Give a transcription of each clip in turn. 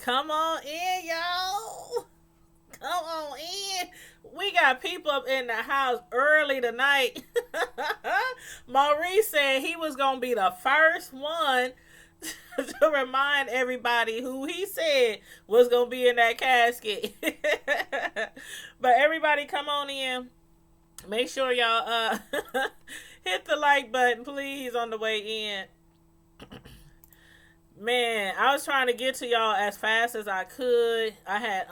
Come on in, y'all. Come on in. We got people up in the house early tonight. Maurice said he was going to be the first one to remind everybody who he said was going to be in that casket. But everybody come on in. Make sure y'all hit the like button, please, on the way in. Man, I was trying to get to y'all as fast as I could. I had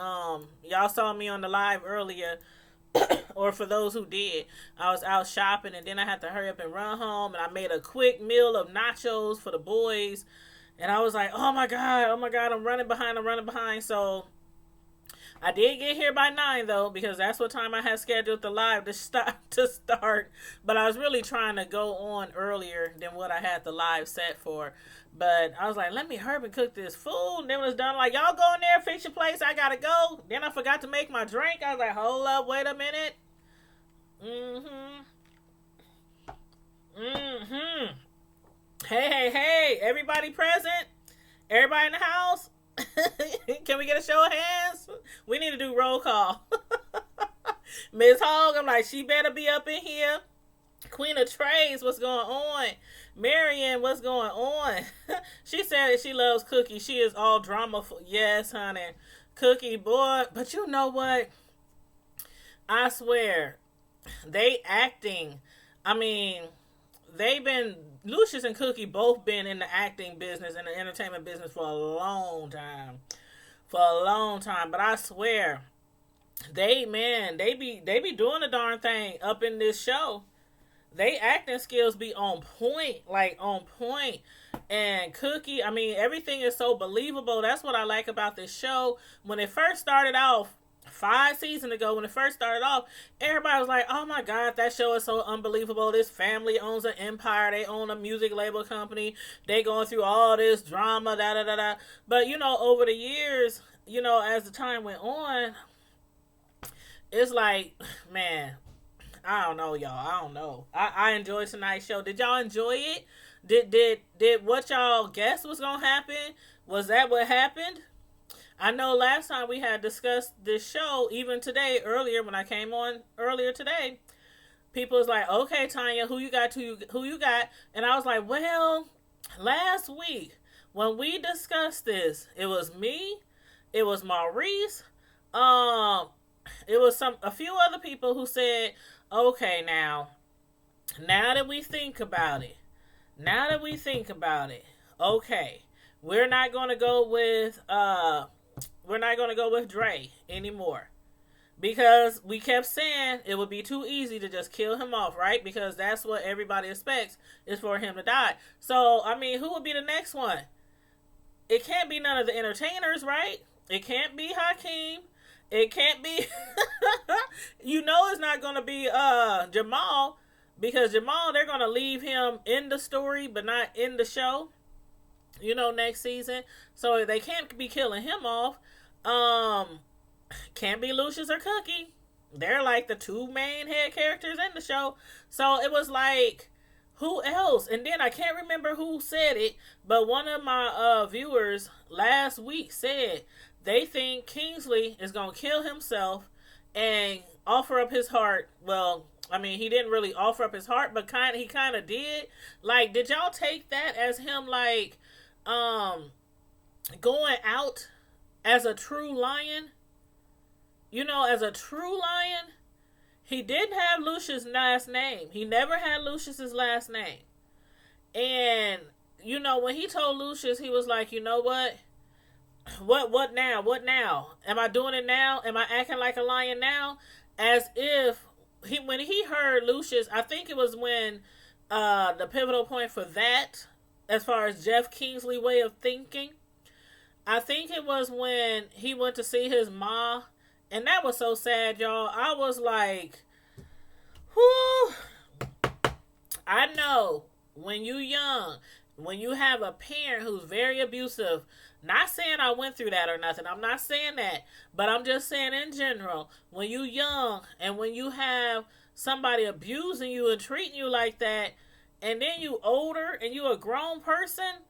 y'all saw me on the live earlier, or for those who did, I was out shopping and then I had to hurry up and run home, and I made a quick meal of nachos for the boys. And I was like, oh my god, I'm running behind. So I did get here by 9 though, because that's what time I had scheduled the live to start. But I was really trying to go on earlier than what I had the live set for. But I was like, let me hurry up and cook this food. And then when it was done, like, y'all go in there, fix your place, I gotta go. Then I forgot to make my drink. I was like, hold up, wait a minute. Hey, everybody present? Everybody in the house? Can we get a show of hands? We need to do roll call. Miss Hogg, I'm like, she better be up in here. Queen of Trades, what's going on? Marion, what's going on? She said that she loves Cookie. She is all drama. Yes, honey. Cookie, boy. But you know what? I swear, they acting. I mean, Lucius and Cookie both been in the acting business and the entertainment business for a long time. But I swear, they be doing the darn thing up in this show. They acting skills be on point. And Cookie, I mean, everything is so believable. That's what I like about this show. When it first started off, 5 seasons ago, when it first started off, everybody was like, oh my god, that show is so unbelievable. This family owns an empire. They own a music label company. They going through all this drama, da. But, over the years, as the time went on, it's like, man, I don't know, y'all. I don't know. I enjoyed tonight's show. Did y'all enjoy it? Did what y'all guess was gonna happen? Was that what happened? I know last time we had discussed this show, even today, earlier, when I came on earlier today, people was like, okay, Tanya, who you got? And I was like, well, last week, when we discussed this, it was me, it was Maurice, it was a few other people who said, okay, now that we think about it, okay, we're not going to go with Dre anymore, because we kept saying it would be too easy to just kill him off, right? Because that's what everybody expects, is for him to die. So, I mean, who would be the next one? It can't be none of the entertainers, right? It can't be Hakeem. It can't be it's not going to be Jamal, because Jamal, they're going to leave him in the story but not in the show, next season. So they can't be killing him off. Can't be Lucius or Cookie. They're like the 2 main head characters in the show. So it was like, who else? And then I can't remember who said it, but one of my viewers last week said they think Kingsley is going to kill himself and offer up his heart. Well, I mean, he didn't really offer up his heart, but he kind of did. Like, did y'all take that as him, like, going out as a true lion? As a true lion? He didn't have Lucius' last name. He never had Lucius's last name. And, when he told Lucius, he was like, you know what? What now? Am I doing it now? Am I acting like a lion now? As if when he heard Lucius, I think it was when the pivotal point for that, as far as Jeff Kingsley way of thinking, I think it was when he went to see his ma, and that was so sad, y'all. I was like, whew. I know when you young, when you have a parent who's very abusive, not saying I went through that or nothing, I'm not saying that, but I'm just saying in general, when you young and when you have somebody abusing you and treating you like that, and then you older and you a grown person,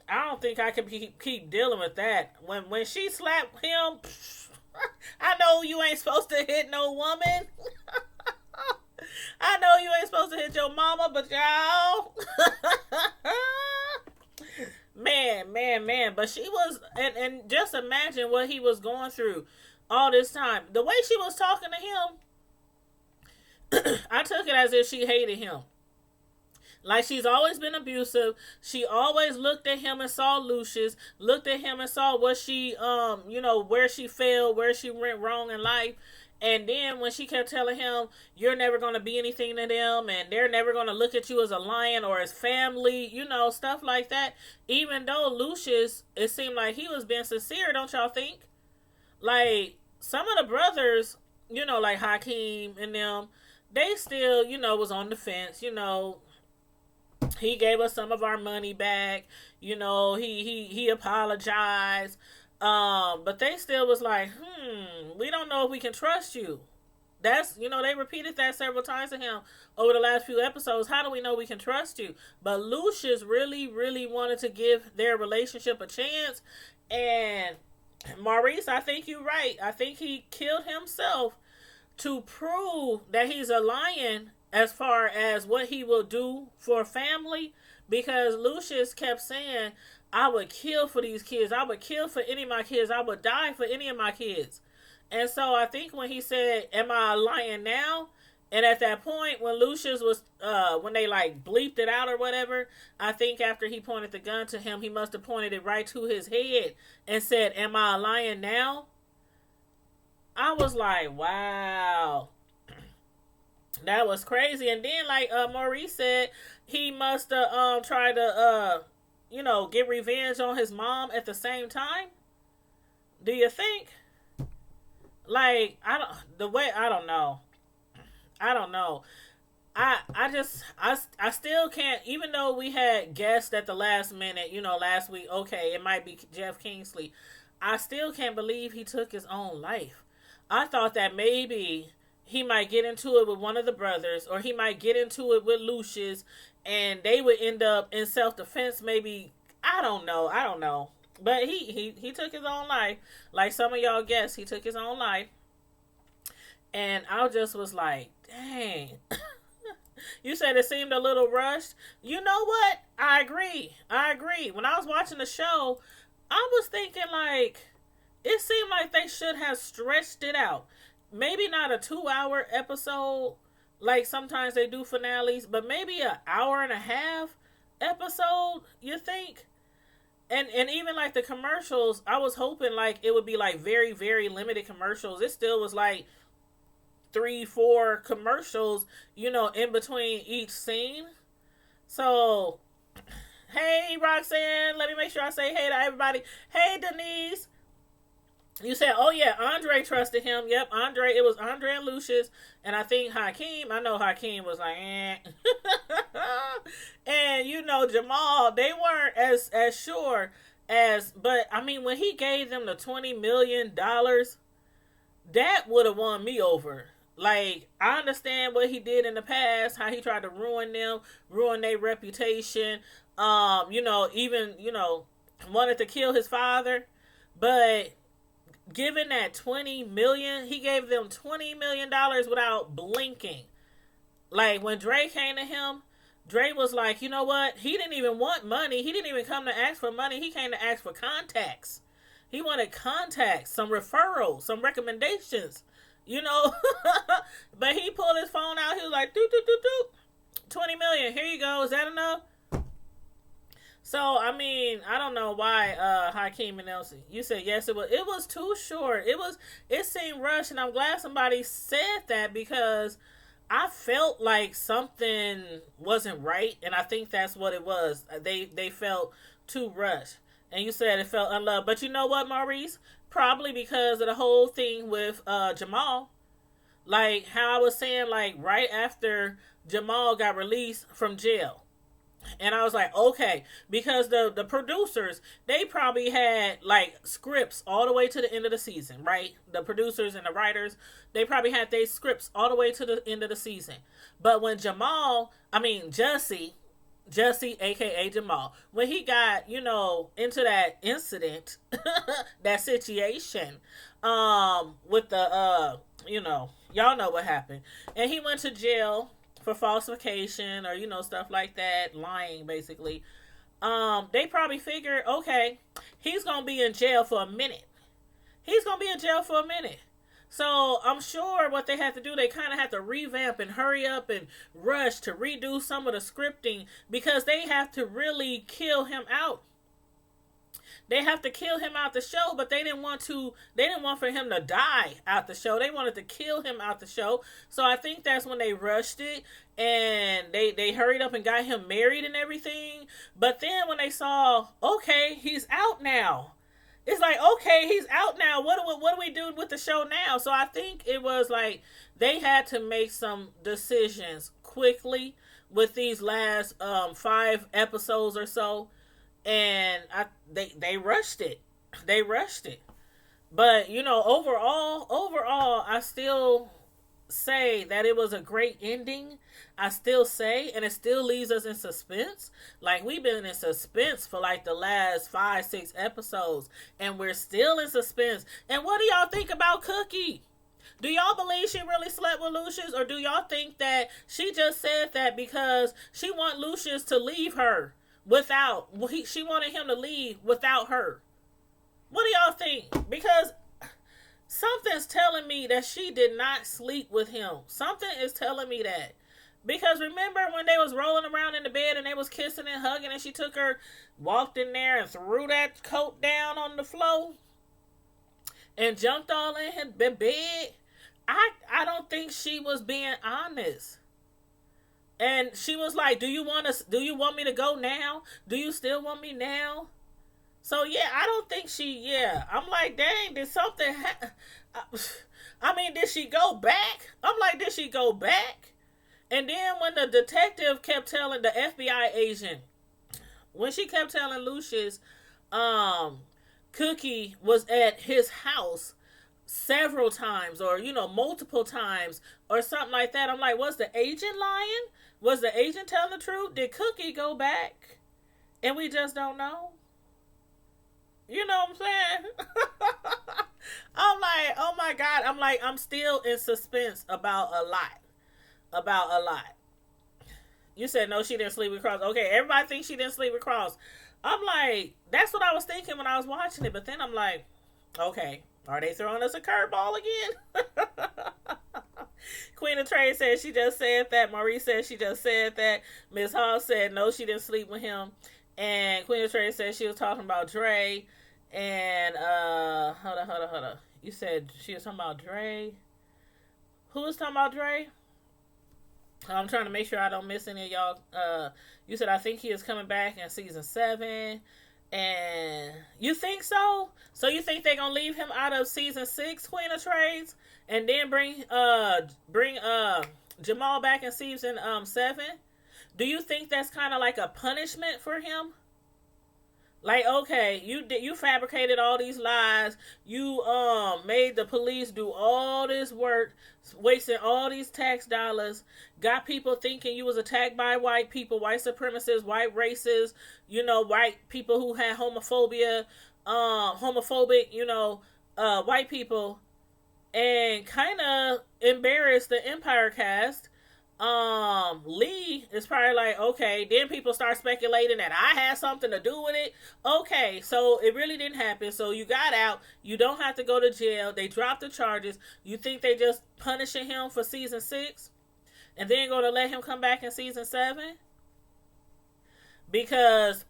I don't think I can keep dealing with that. When she slapped him, I know you ain't supposed to hit no woman. I know you ain't supposed to hit your mama, but y'all. Man. But she was, and just imagine what he was going through all this time. The way she was talking to him, I took it as if she hated him. Like, she's always been abusive. She always looked at him and saw Lucius, looked at him and saw what she, where she failed, where she went wrong in life. And then when she kept telling him, you're never going to be anything to them, and they're never going to look at you as a lion or as family, stuff like that. Even though Lucius, it seemed like he was being sincere, don't y'all think? Like, some of the brothers, like Hakeem and them, they still, was on the fence, he gave us some of our money back. He apologized. But they still was like, we don't know if we can trust you. That's, they repeated that several times to him over the last few episodes. How do we know we can trust you? But Lucius really, really wanted to give their relationship a chance. And Maurice, I think you're right. I think he killed himself to prove that he's a lion as far as what he will do for family, because Lucius kept saying, I would kill for these kids. I would kill for any of my kids. I would die for any of my kids. And so I think when he said, am I a lion now? And at that point, when Lucius was, when they like bleeped it out or whatever, I think after he pointed the gun to him, he must have pointed it right to his head and said, am I a lion now? I was like, wow. That was crazy. And then, like Maurice said, he must have tried to, get revenge on his mom at the same time. Do you think? Like, I don't know. I still can't, even though we had guessed at the last minute, last week, okay, it might be Jeff Kingsley. I still can't believe he took his own life. I thought that maybe he might get into it with one of the brothers, or he might get into it with Lucius, and they would end up in self-defense. Maybe, I don't know. But he took his own life. Like some of y'all guessed, he took his own life. And I just was like, dang. You said it seemed a little rushed. You know what? I agree. When I was watching the show, I was thinking like, it seemed like they should have stretched it out. Maybe not a 2-hour episode like sometimes they do finales, but maybe an hour and a half episode, you think? And even like the commercials, I was hoping like it would be like very, very limited commercials. It still was like 3-4 commercials, in between each scene. So, hey Roxanne, let me make sure I say hey to everybody. Hey Denise. You said, oh yeah, Andre trusted him. Yep, it was Andre and Lucius. And I think Hakeem, I know Hakeem was like, eh. And Jamal, they weren't as sure as, but I mean, when he gave them the $20 million, that would have won me over. Like, I understand what he did in the past, how he tried to ruin them, ruin their reputation, even, wanted to kill his father. But given that $20 million, he gave them $20 million without blinking. Like, when Dre came to him, Dre was like, you know what? He didn't even want money. He didn't even come to ask for money. He came to ask for contacts. He wanted contacts, some referrals, some recommendations, But he pulled his phone out. He was like, doot, doot, doot, doot. 20 million. Here you go. Is that enough? So, I mean, I don't know why Hakeem and Elsie. You said yes, it was. It was too short. It seemed rushed, and I'm glad somebody said that, because I felt like something wasn't right, and I think that's what it was. They felt too rushed. And you said it felt unloved. But you know what, Maurice? Probably because of the whole thing with Jamal. Like how I was saying, like right after Jamal got released from jail. And I was like, okay, because the producers, they probably had like scripts all the way to the end of the season, right? The producers and the writers, they probably had their scripts all the way to the end of the season. But when Jussie Jesse, aka Jamal, when he got, into that incident, that situation, with the y'all know what happened. And he went to jail for falsification or, stuff like that, lying basically. They probably figured, okay, he's gonna be in jail for a minute. He's gonna be in jail for a minute. So I'm sure what they had to do, they kind of had to revamp and hurry up and rush to redo some of the scripting because they have to really kill him out. They have to kill him out the show, but they didn't want to. They didn't want for him to die out the show. They wanted to kill him out the show. So I think that's when they rushed it and they hurried up and got him married and everything. But then when they saw, okay, he's out now. It's like, okay, he's out now. What do we do with the show now? So I think it was like they had to make some decisions quickly with these last 5 episodes or so, and they rushed it. They rushed it. But overall, I still say that it was a great ending. I still say, and it still leaves us in suspense. Like, we've been in suspense for like the last 5-6 episodes, and we're still in suspense. And what do y'all think about Cookie? Do y'all believe she really slept with Lucius, or do y'all think that she just said that because she want Lucius to leave her without, she wanted him to leave without her? What do y'all think? Because something's telling me that she did not sleep with him. Something is telling me that. Because remember when they was rolling around in the bed and they was kissing and hugging, and she took her, walked in there and threw that coat down on the floor and jumped all in her bed? I don't think she was being honest. And she was like, do you want me to go now? Do you still want me now? So yeah, I don't think I'm like, dang, did something I mean, did she go back? I'm like, did she go back? And then when the detective kept telling the FBI agent, when she kept telling Lucius, Cookie was at his house several times, or multiple times, or something like that. I'm like, was the agent lying? Was the agent telling the truth? Did Cookie go back and we just don't know? You know what I'm saying? I'm like, oh my God. I'm still in suspense about a lot. You said no, she didn't sleep with Cross. Okay, everybody thinks she didn't sleep with Cross. I'm like, that's what I was thinking when I was watching it. But then I'm like, okay, are they throwing us a curveball again? Queen of Trade said she just said that. Maurice said she just said that. Miss Hall said no, she didn't sleep with him. And Queen of Trade said she was talking about Dre. And hold on. You said she was talking about Dre. Who was talking about Dre? I'm trying to make sure I don't miss any of y'all. You said I think he is coming back in season 7. And you think so? So you think they're gonna leave him out of season 6, Queen of Trades, and then bring Jamal back in season 7? Do you think that's kind of like a punishment for him? Like, okay, you fabricated all these lies. You made the police do all this work, wasting all these tax dollars. Got people thinking you was attacked by white people, white supremacists, white racists. White people who had homophobic, white people, and kind of embarrassed the Empire cast. Lee is probably like, okay, then people start speculating that I had something to do with it. Okay, so it really didn't happen. So you got out. You don't have to go to jail. They dropped the charges. You think they just punishing him for season 6 and then going to let him come back in season 7? Because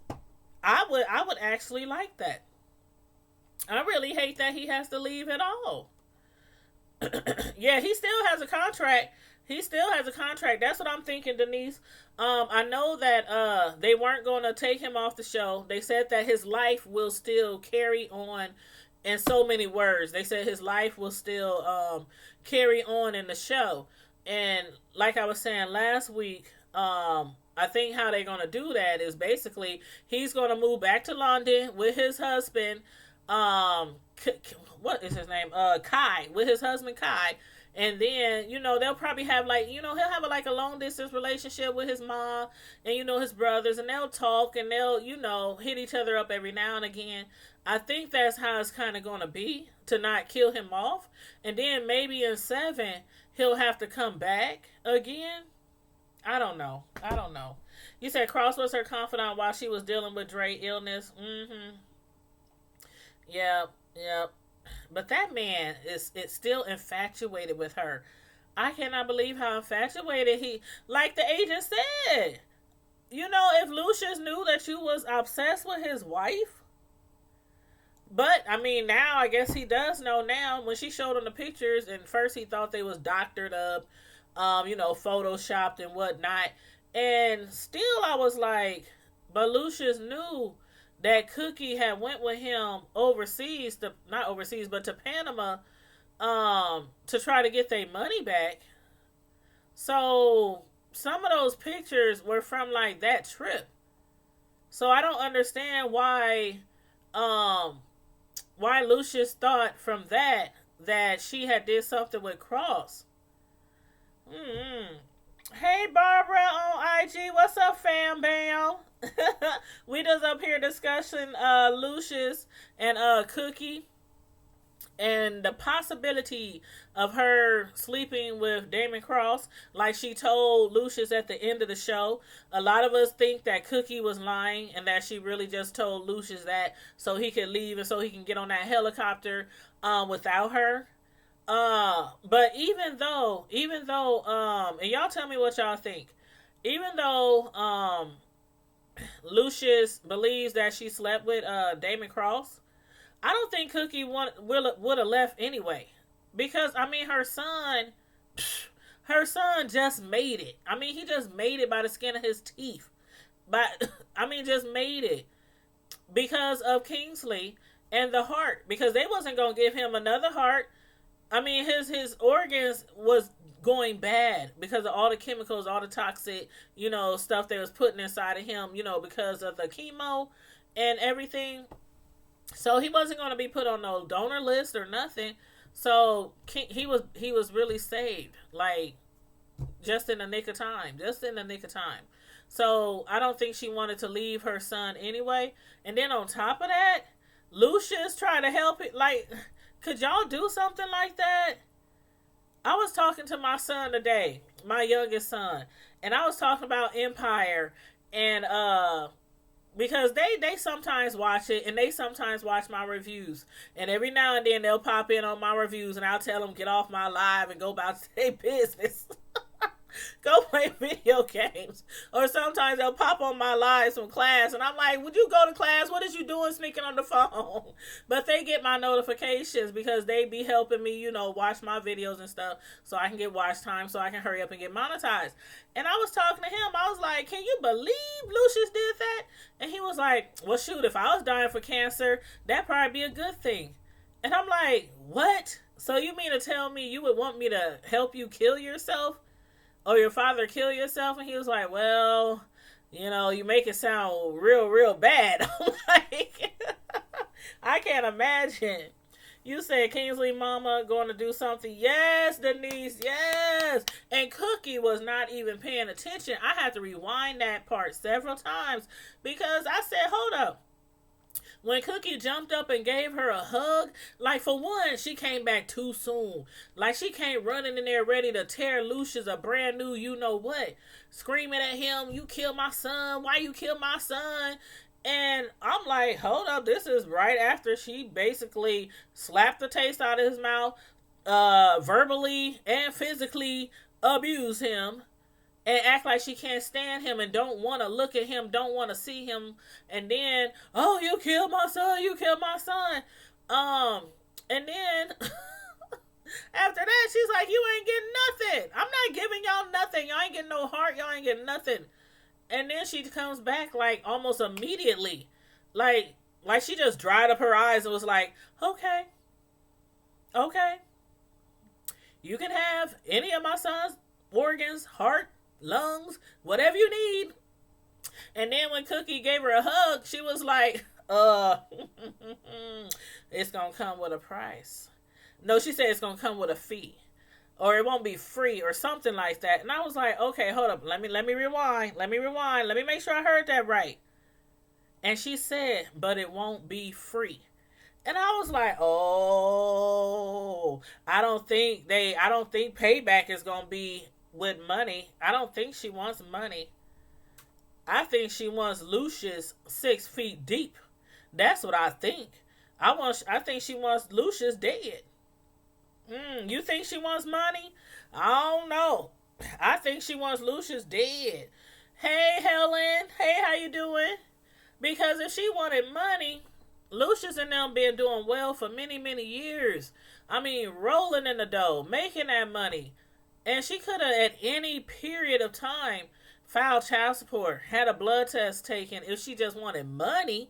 I would actually like that. I really hate that he has to leave at all. Yeah, he still has a contract. That's what I'm thinking, Denise. I know that they weren't going to take him off the show. They said that his life will still carry on in so many words. They said his life will still carry on in the show. And like I was saying last week, I think how they're going to do that is basically he's going to move back to London with his husband. What is his name? Kai, with his husband Kai. And then, they'll probably have like, he'll have like a long distance relationship with his mom and, his brothers, and they'll talk and they'll, hit each other up every now and again. I think that's how it's kind of going to be, to not kill him off. And then maybe in 7, he'll have to come back again. I don't know. You said Cross was her confidant while she was dealing with Dre's illness. Mm-hmm. Yep. But that man is still infatuated with her. I cannot believe how infatuated he... Like the agent said, if Lucius knew that you was obsessed with his wife... But, I mean, now, I guess he does know now. When she showed him the pictures, and first he thought they was doctored up, photoshopped and whatnot. And still I was like, but Lucius knew that Cookie had went with him overseas, not overseas, but to Panama, to try to get their money back. So, some of those pictures were from, like, that trip. So, I don't understand why Lucius thought from that she had did something with Cross. Hey, Barbara on IG. What's up, fam bam? We just up here discussing Lucius and Cookie and the possibility of her sleeping with Damon Cross, like she told Lucius at the end of the show. A lot of us think that Cookie was lying and that she really just told Lucius that so he could leave and so he can get on that helicopter without her. But even though, and y'all tell me what y'all think. Even though Lucius believes that she slept with Damon Cross, I don't think Cookie would have left anyway. Because, I mean, her son just made it. I mean, he just made it by the skin of his teeth. But, I mean, just made it. Because of Kingsley and the heart. Because they wasn't going to give him another heart. I mean, his organs was going bad because of all the chemicals, all the toxic, stuff they was putting inside of him, because of the chemo and everything. So he wasn't going to be put on no donor list or nothing. So he was really saved, like, just in the nick of time. So I don't think she wanted to leave her son anyway. And then on top of that, Lucius tried to help it. Like, could y'all do something like that? I was talking to my son today, my youngest son, and I was talking about Empire, and because they sometimes watch it, and they sometimes watch my reviews, and every now and then they'll pop in on my reviews, and I'll tell them get off my live and go about their business. Go play video games. Or sometimes they'll pop on my lives from class, and I'm like, would you go to class? What is you doing sneaking on the phone? But they get my notifications because they be helping me, watch my videos and stuff so I can get watch time, so I can hurry up and get monetized. And I was talking to him. I was like, can you believe Lucius did that? And he was like, well, shoot, if I was dying for cancer, that'd probably be a good thing. And I'm like, what? So you mean to tell me you would want me to help you kill yourself? Or your father kill yourself? And he was like, well, you make it sound real, real bad. I'm like, I can't imagine. You said Kingsley mama going to do something. Yes, Denise, yes. And Cookie was not even paying attention. I had to rewind that part several times because I said, hold up. When Cookie jumped up and gave her a hug, like, for one, she came back too soon. Like, she came running in there ready to tear Lucius a brand new you-know-what. Screaming at him, you killed my son. Why you killed my son? And I'm like, hold up. This is right after she basically slapped the taste out of his mouth, verbally and physically abused him. And act like she can't stand him and don't want to look at him, don't want to see him. And then, oh, you killed my son, and then after that, she's like, you ain't getting nothing. I'm not giving y'all nothing. Y'all ain't getting no heart. Y'all ain't getting nothing. And then she comes back, like, almost immediately. Like she just dried up her eyes and was like, okay. You can have any of my son's organs, heart, lungs, whatever you need. And then when Cookie gave her a hug, she was like, it's gonna come with a price. No, she said it's gonna come with a fee. or it won't be free or something like that. And I was like, okay, hold up. Let me rewind. Let me rewind. Let me make sure I heard that right. And she said, but it won't be free. And I was like, oh, I don't think payback is going to be with money. I don't think she wants money. I think she wants Lucius 6 feet deep. That's what I think. I think she wants Lucius dead. You think she wants money? I don't know. I think she wants Lucius dead. Hey, Helen. Hey, how you doing? Because if she wanted money, Lucius and them been doing well for many, many years. I mean, rolling in the dough, making that money. And she could have, at any period of time, filed child support, had a blood test taken if she just wanted money.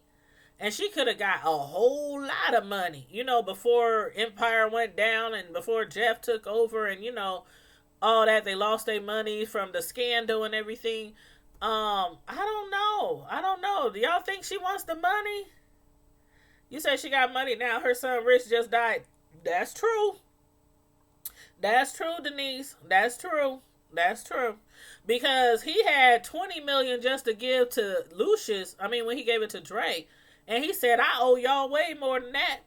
And she could have got a whole lot of money, before Empire went down and before Jeff took over and, all that. They lost their money from the scandal and everything. I don't know. Do y'all think she wants the money? You say she got money now. Her son Rich just died. That's true. That's true, Denise. That's true. That's true. Because he had $20 million just to give to Lucius. I mean, when he gave it to Dre. And he said, I owe y'all way more than that.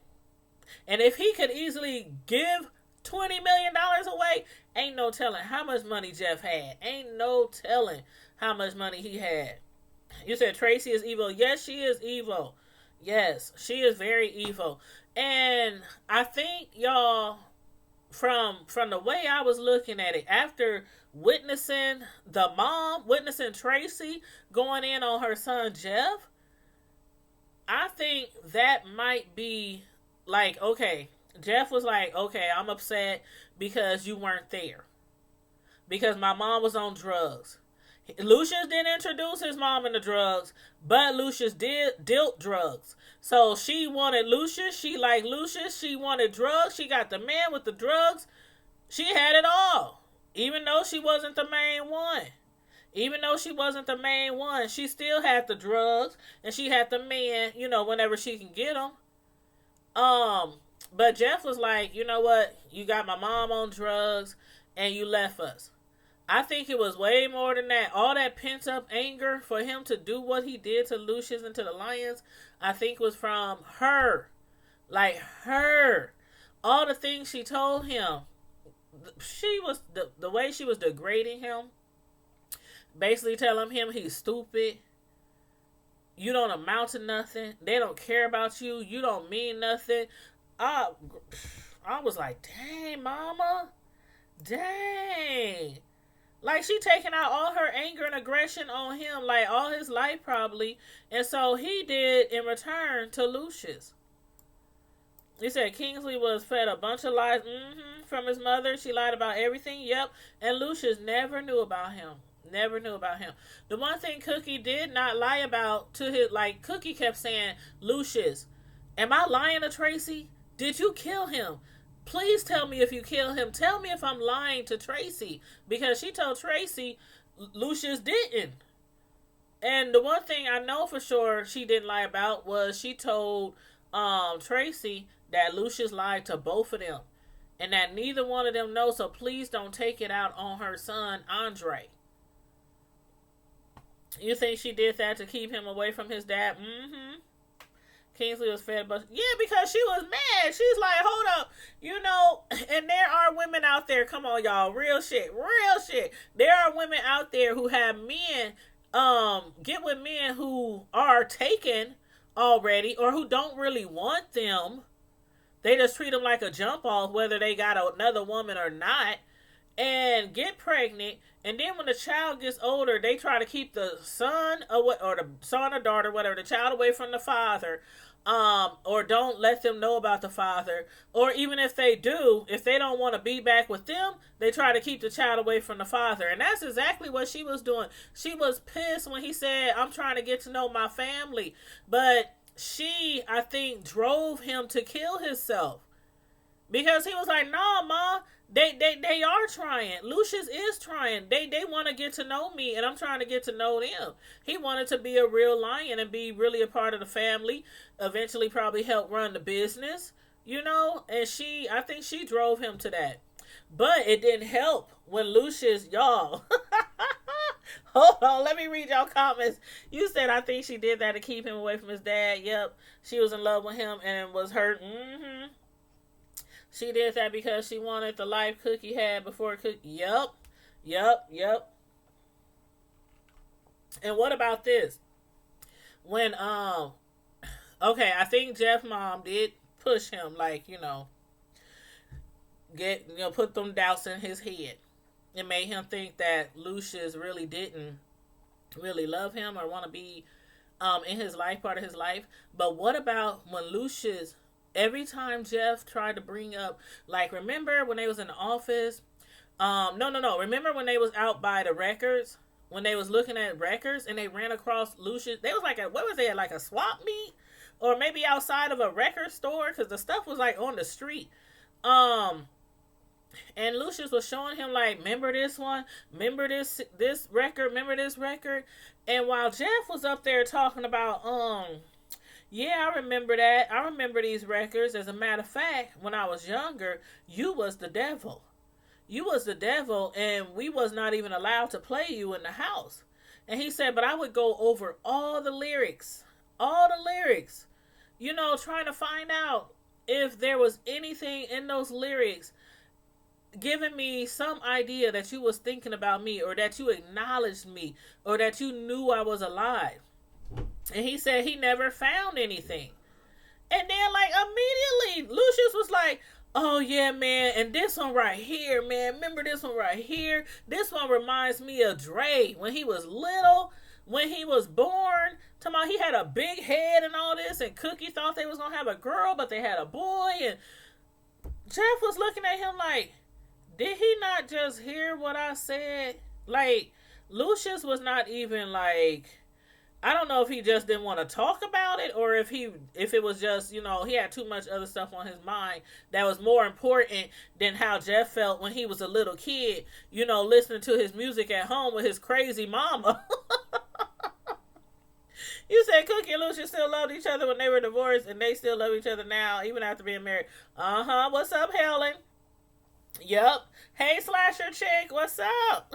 And if he could easily give $20 million away, ain't no telling how much money Jeff had. Ain't no telling how much money he had. You said Tracy is evil. Yes, she is evil. Yes, she is very evil. And I think, y'all, from the way I was looking at it, after witnessing Tracy going in on her son Jeff, I think that might be like, okay, Jeff was like, okay, I'm upset because you weren't there. Because my mom was on drugs. Lucius didn't introduce his mom into drugs, but Lucius dealt drugs. So she wanted Lucius. She liked Lucius. She wanted drugs. She got the man with the drugs. She had it all. Even though she wasn't the main one. She still had the drugs. And she had the man, whenever she can get them. But Jeff was like, you know what? You got my mom on drugs and you left us. I think it was way more than that. All that pent up anger for him to do what he did to Lucius and to the Lions, I think was from her. Like her. All the things she told him. She was, the way she was degrading him. Basically telling him he's stupid. You don't amount to nothing. They don't care about you. You don't mean nothing. I was like, dang, mama. Dang. Like, she taking out all her anger and aggression on him, like, all his life, probably. And so he did in return to Lucius. He said Kingsley was fed a bunch of lies from his mother. She lied about everything. Yep. And Lucius never knew about him. The one thing Cookie did not lie about to his, like, Cookie kept saying, Lucius, am I lying to Tracy? Did you kill him? Please tell me if you kill him. Tell me if I'm lying to Tracy. Because she told Tracy Lucius didn't. And the one thing I know for sure she didn't lie about was she told Tracy that Lucius lied to both of them. And that neither one of them know, so please don't take it out on her son, Andre. You think she did that to keep him away from his dad? Kingsley was fed, but yeah, because she was mad. She's like, hold up, and there are women out there, come on, y'all, real shit. There are women out there who have men, get with men who are taken already, or who don't really want them. They just treat them like a jump off, whether they got another woman or not, and get pregnant. And then when the child gets older, they try to keep the son or the son or daughter, whatever, the child away from the father, or don't let them know about the father. Or even if they do, if they don't want to be back with them, they try to keep the child away from the father. And that's exactly what she was doing. She was pissed when he said, I'm trying to get to know my family. But she, I think, drove him to kill himself. Because he was like, nah, Ma, they are trying. Lucius is trying. They want to get to know me, and I'm trying to get to know them. He wanted to be a real lion and be really a part of the family. Eventually probably help run the business, and I think she drove him to that. But it didn't help when Lucius, y'all. Hold on, let me read y'all comments. You said, I think she did that to keep him away from his dad. Yep. She was in love with him and was hurt. Mm-hmm. She did that because she wanted the life Cookie had before Cookie. Yep. Yep. Yep. And what about this? When, okay, I think Jeff's mom did push him, like, put them doubts in his head. It made him think that Lucius really didn't really love him or want to be in his life, part of his life. But what about when Lucius, every time Jeff tried to bring up, like, remember when they was in the office? No. Remember when they was out by the records? When they was looking at records and they ran across Lucius? They was like what was they, like a swap meet? Or maybe outside of a record store? Because the stuff was like on the street. And Lucius was showing him, like, remember this one? Remember this record? Remember this record? And while Jeff was up there talking about, yeah, I remember that. I remember these records. As a matter of fact, when I was younger, you was the devil. You was the devil, and we was not even allowed to play you in the house. And he said, but I would go over all the lyrics. All the lyrics. Trying to find out if there was anything in those lyrics giving me some idea that you was thinking about me, or that you acknowledged me, or that you knew I was alive. And he said he never found anything. And then, like, immediately Lucius was like, oh yeah, man, and this one right here, man, remember this one right here? This one reminds me of Dre when he was little, when he was born. Talking about he had a big head and all this, and Cookie thought they was gonna have a girl, but they had a boy. And Jeff was looking at him like, did he not just hear what I said? Like, Lucius was not even like, I don't know if he just didn't want to talk about it, or if it was just, he had too much other stuff on his mind that was more important than how Jeff felt when he was a little kid, listening to his music at home with his crazy mama. You said Cookie and Lucius still loved each other when they were divorced, and they still love each other now, even after being married. Uh-huh. What's up, Helen? Yep. Hey, Slasher Chick, what's up?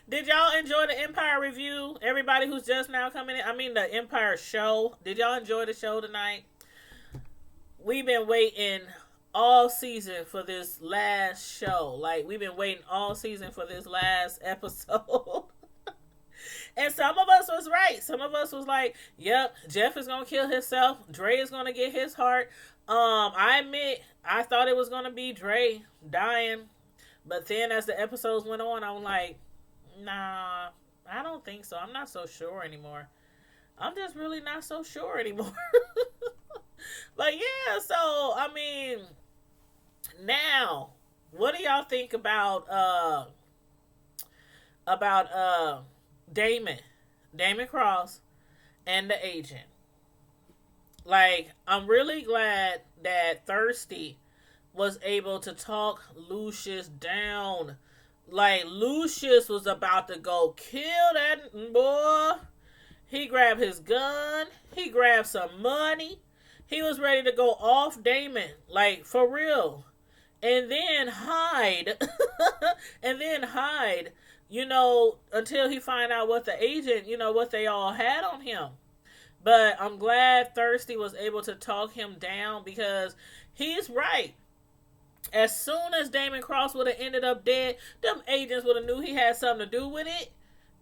Did y'all enjoy the Empire review? Everybody who's just now coming in, the Empire show. Did y'all enjoy the show tonight? We've been waiting all season for this last show. Like, we've been waiting all season for this last episode. And some of us was right. Some of us was like, yep, Jeff is going to kill himself. Dre is going to get his heart. I admit, I thought it was going to be Dre dying. But then as the episodes went on, I was like, nah, I don't think so. I'm not so sure anymore. I'm just really not so sure anymore. But yeah, so, now, what do y'all think about Damon Cross and the agent? Like, I'm really glad that Thirsty was able to talk Lucius down. Like, Lucius was about to go kill that boy. He grabbed his gun. He grabbed some money. He was ready to go off Damon. Like, for real. And then hide. Until he find out what the agent, what they all had on him. But I'm glad Thirsty was able to talk him down, because he's right. As soon as Damon Cross would have ended up dead, them agents would have knew he had something to do with it.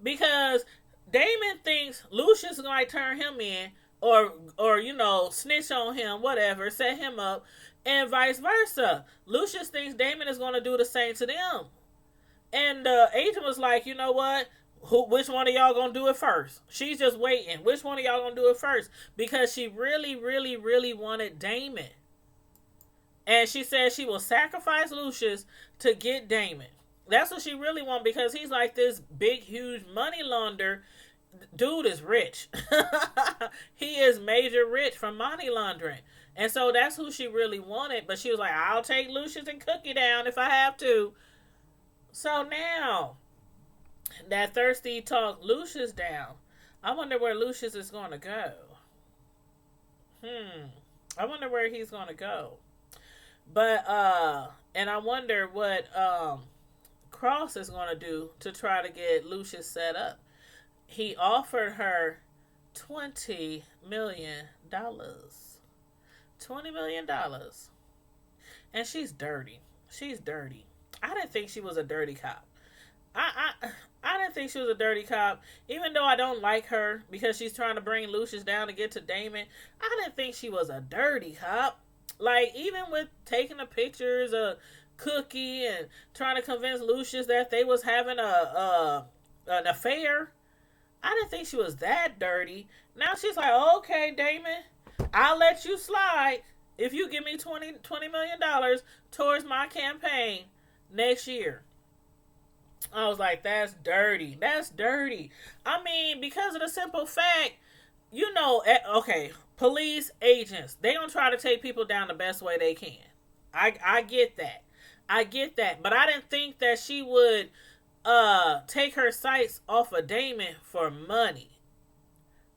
Because Damon thinks Lucius might turn him in, or snitch on him, whatever, set him up, and vice versa. Lucius thinks Damon is going to do the same to them. And the agent was like, you know what? Which one of y'all gonna do it first? She's just waiting. Which one of y'all gonna do it first? Because she really, really, really wanted Damon. And she said she will sacrifice Lucius to get Damon. That's what she really wants, because he's like this big, huge money launderer. Dude is rich. He is major rich from money laundering. And so that's who she really wanted. But she was like, I'll take Lucius and Cookie down if I have to. So now that Thirsty talked Lucius down, I wonder where Lucius is going to go. I wonder where he's going to go. But and I wonder what Cross is going to do to try to get Lucius set up. He offered her $20 million. $20 million. And she's dirty. She's dirty. I didn't think she was a dirty cop. I didn't think she was a dirty cop, even though I don't like her because she's trying to bring Lucius down to get to Damon. I didn't think she was a dirty cop. Like, even with taking the pictures of Cookie and trying to convince Lucius that they was having a an affair, I didn't think she was that dirty. Now she's like, okay, Damon, I'll let you slide if you give me $20 million towards my campaign next year. I was like, that's dirty. That's dirty. I mean, because of the simple fact, okay, police agents, they don't try to take people down the best way they can. I get that. I get that. But I didn't think that she would take her sights off of Damon for money.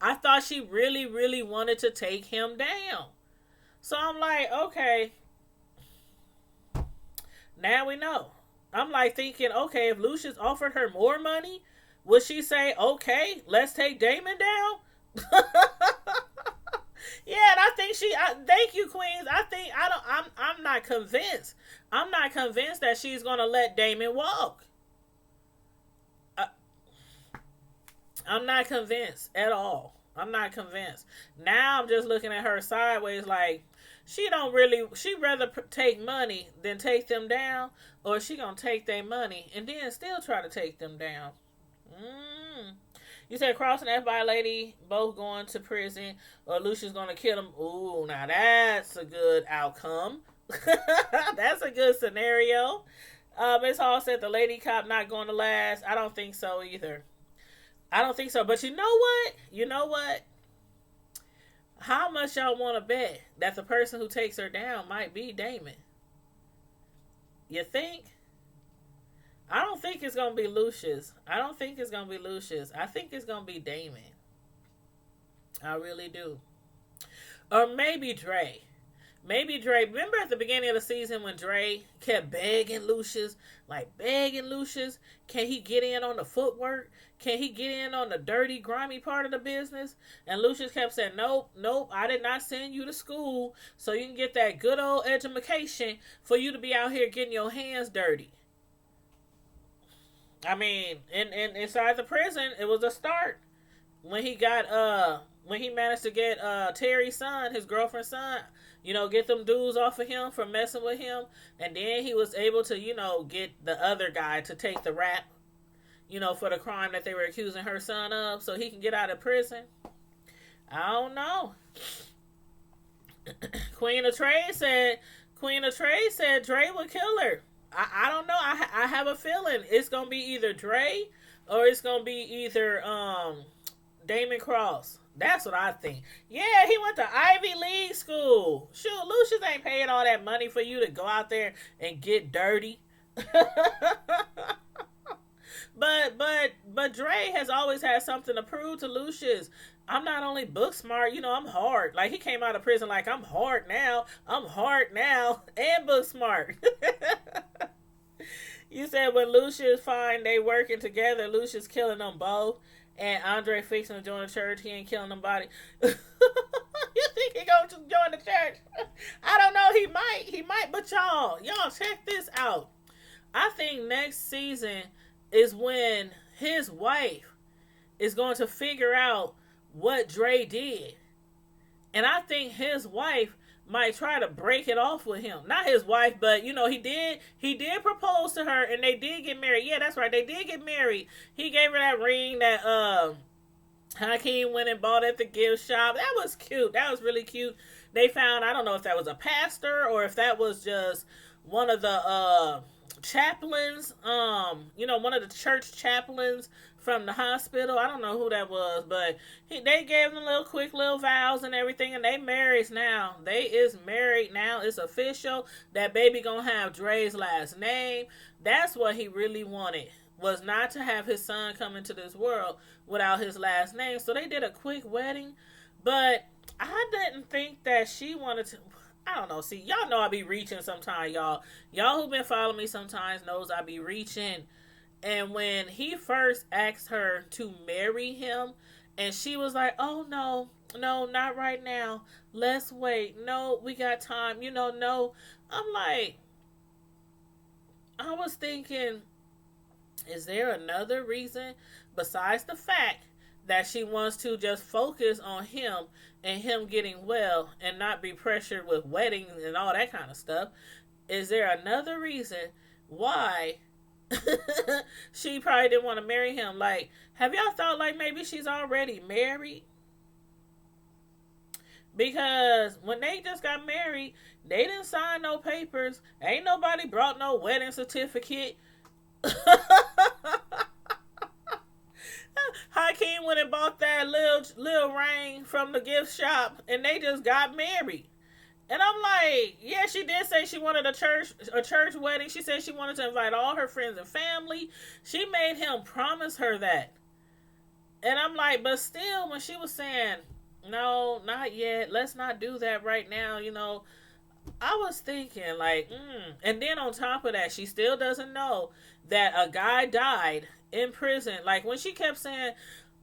I thought she really, really wanted to take him down. So I'm like, okay, now we know. I'm like thinking, okay, if Lucius offered her more money, would she say, okay, let's take Damon down? Yeah, and I think thank you, Queens. I'm not convinced. I'm not convinced that she's going to let Damon walk. I'm not convinced at all. I'm not convinced. Now I'm just looking at her sideways like, she'd rather take money than take them down, or she gonna take their money and then still try to take them down. You said Cross and that FBI lady both going to prison, or Lucia's gonna kill them. Ooh, now that's a good outcome. That's a good scenario. Miss Hall said the lady cop not going to last. I don't think so either. I don't think so. But you know what? You know what? How much y'all want to bet that the person who takes her down might be Damon? You think? I don't think it's going to be Lucius. I don't think it's going to be Lucius. I think it's going to be Damon. I really do. Or maybe Dre. Maybe Dre. Remember at the beginning of the season when Dre kept begging Lucius? Can he get in on the footwork? Can he get in on the dirty, grimy part of the business? And Lucius kept saying, nope, I did not send you to school so you can get that good old education for you to be out here getting your hands dirty. I mean, inside the prison, it was a start. When he managed to get Terry's son, his girlfriend's son, get them dudes off of him for messing with him. And then he was able to, get the other guy to take the rap, for the crime that they were accusing her son of, so he can get out of prison. I don't know. Queen of Trade said Dre would kill her. I don't know. I have a feeling it's going to be either Dre or it's going to be either Damon Cross. That's what I think. Yeah, he went to Ivy League school. Shoot, Lucius ain't paying all that money for you to go out there and get dirty. But Dre has always had something to prove to Lucius. I'm not only book smart, I'm hard. Like, he came out of prison like, I'm hard now, and book smart. You said when Lucius find they working together, Lucius killing them both, and Andre fixing to join the church, he ain't killing nobody. You think he gonna just join the church? I don't know, he might, but y'all check this out. I think next season is when his wife is going to figure out what Dre did. And I think his wife might try to break it off with him. Not his wife, but he did propose to her and they did get married. Yeah, that's right. They did get married. He gave her that ring that Hakeem went and bought at the gift shop. That was cute. That was really cute. They found, I don't know if that was a pastor or if that was just one of the chaplains, one of the church chaplains from the hospital. I don't know who that was, but they gave them quick little vows and everything, and they married now. They is married now. It's official. That baby gonna have Dre's last name. That's what he really wanted, was not to have his son come into this world without his last name. So they did a quick wedding, but I didn't think that she wanted to. I don't know. See, y'all know I be reaching sometimes, y'all. Y'all who been following me sometimes knows I be reaching. And when he first asked her to marry him, and she was like, "Oh no, no, not right now. Let's wait. No, we got time. No." I'm like, I was thinking, is there another reason besides the fact that she wants to just focus on him and him getting well and not be pressured with weddings and all that kind of stuff? Is there another reason why she probably didn't want to marry him? Like, have y'all thought like maybe she's already married? Because when they just got married, they didn't sign no papers. Ain't nobody brought no wedding certificate. Hakeem went and bought that little ring from the gift shop, and they just got married. And I'm like, yeah, she did say she wanted a church wedding. She said she wanted to invite all her friends and family. She made him promise her that. And I'm like, but still, when she was saying, no, not yet, let's not do that right now, I was thinking like, And then on top of that, she still doesn't know that a guy died in prison. Like when she kept saying,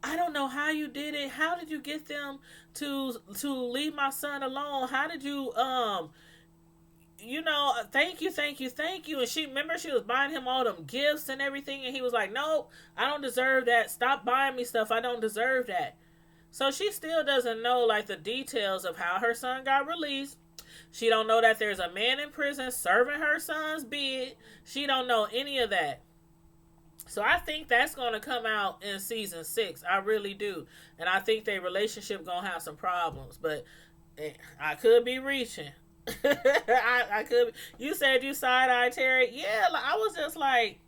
I don't know how you did it. How did you get them to leave my son alone? How did you thank you. And she was buying him all them gifts and everything, and he was like, no, I don't deserve that. Stop buying me stuff. I don't deserve that. So she still doesn't know like the details of how her son got released. She don't know that there's a man in prison serving her son's bid. She don't know any of that. So I think that's going to come out in season 6. I really do. And I think their relationship going to have some problems. But I could be reaching. I could. You said you side-eyed Terry. Yeah, I was just like,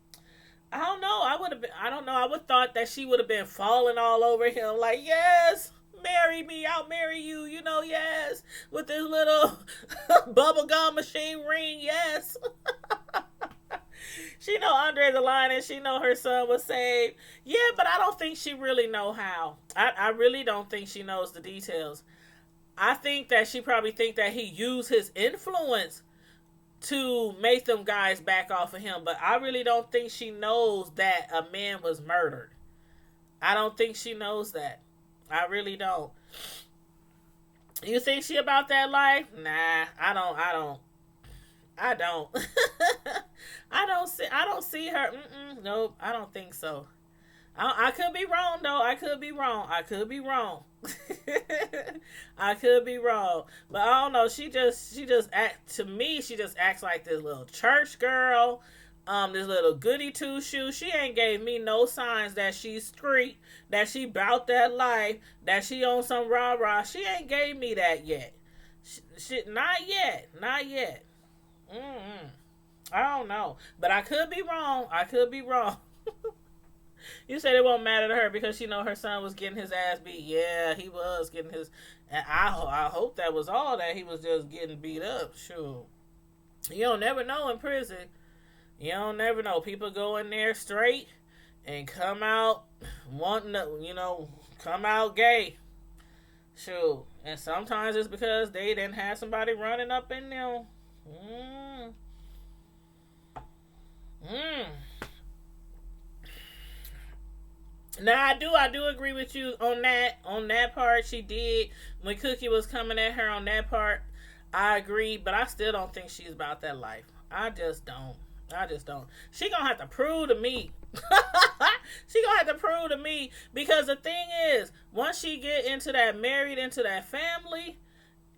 I don't know. I don't know. I would thought that she would have been falling all over him. Like, yes, marry me. I'll marry you. Yes. With this little bubblegum machine ring. Yes. She know Andre the Lion, and she know her son was saved. Yeah, but I don't think she really know how. I really don't think she knows the details. I think that she probably think that he used his influence to make them guys back off of him. But I really don't think she knows that a man was murdered. I don't think she knows that. I really don't. You think she about that life? Nah, I don't. I don't see her. Nope, I don't think so. I could be wrong though. I could be wrong. I could be wrong. But I don't know. She just acts like this little church girl. This little goody two shoe. She ain't gave me no signs that she's street, that she bout that life, that she on some rah-rah. She ain't gave me that yet. She not yet. I don't know. But I could be wrong. You said it won't matter to her because she know her son was getting his ass beat. Yeah, he was getting his... And I hope that was all that he was just getting beat up. Sure. You don't never know in prison. You don't never know. People go in there straight and come out wanting to, come out gay. Sure. And sometimes it's because they didn't have somebody running up in them. Now I do agree with you on that part. She did when Cookie was coming at her on that part. I agree, but I still don't think she's about that life. I just don't. She gonna have to prove to me. Because the thing is, once she get married into that family,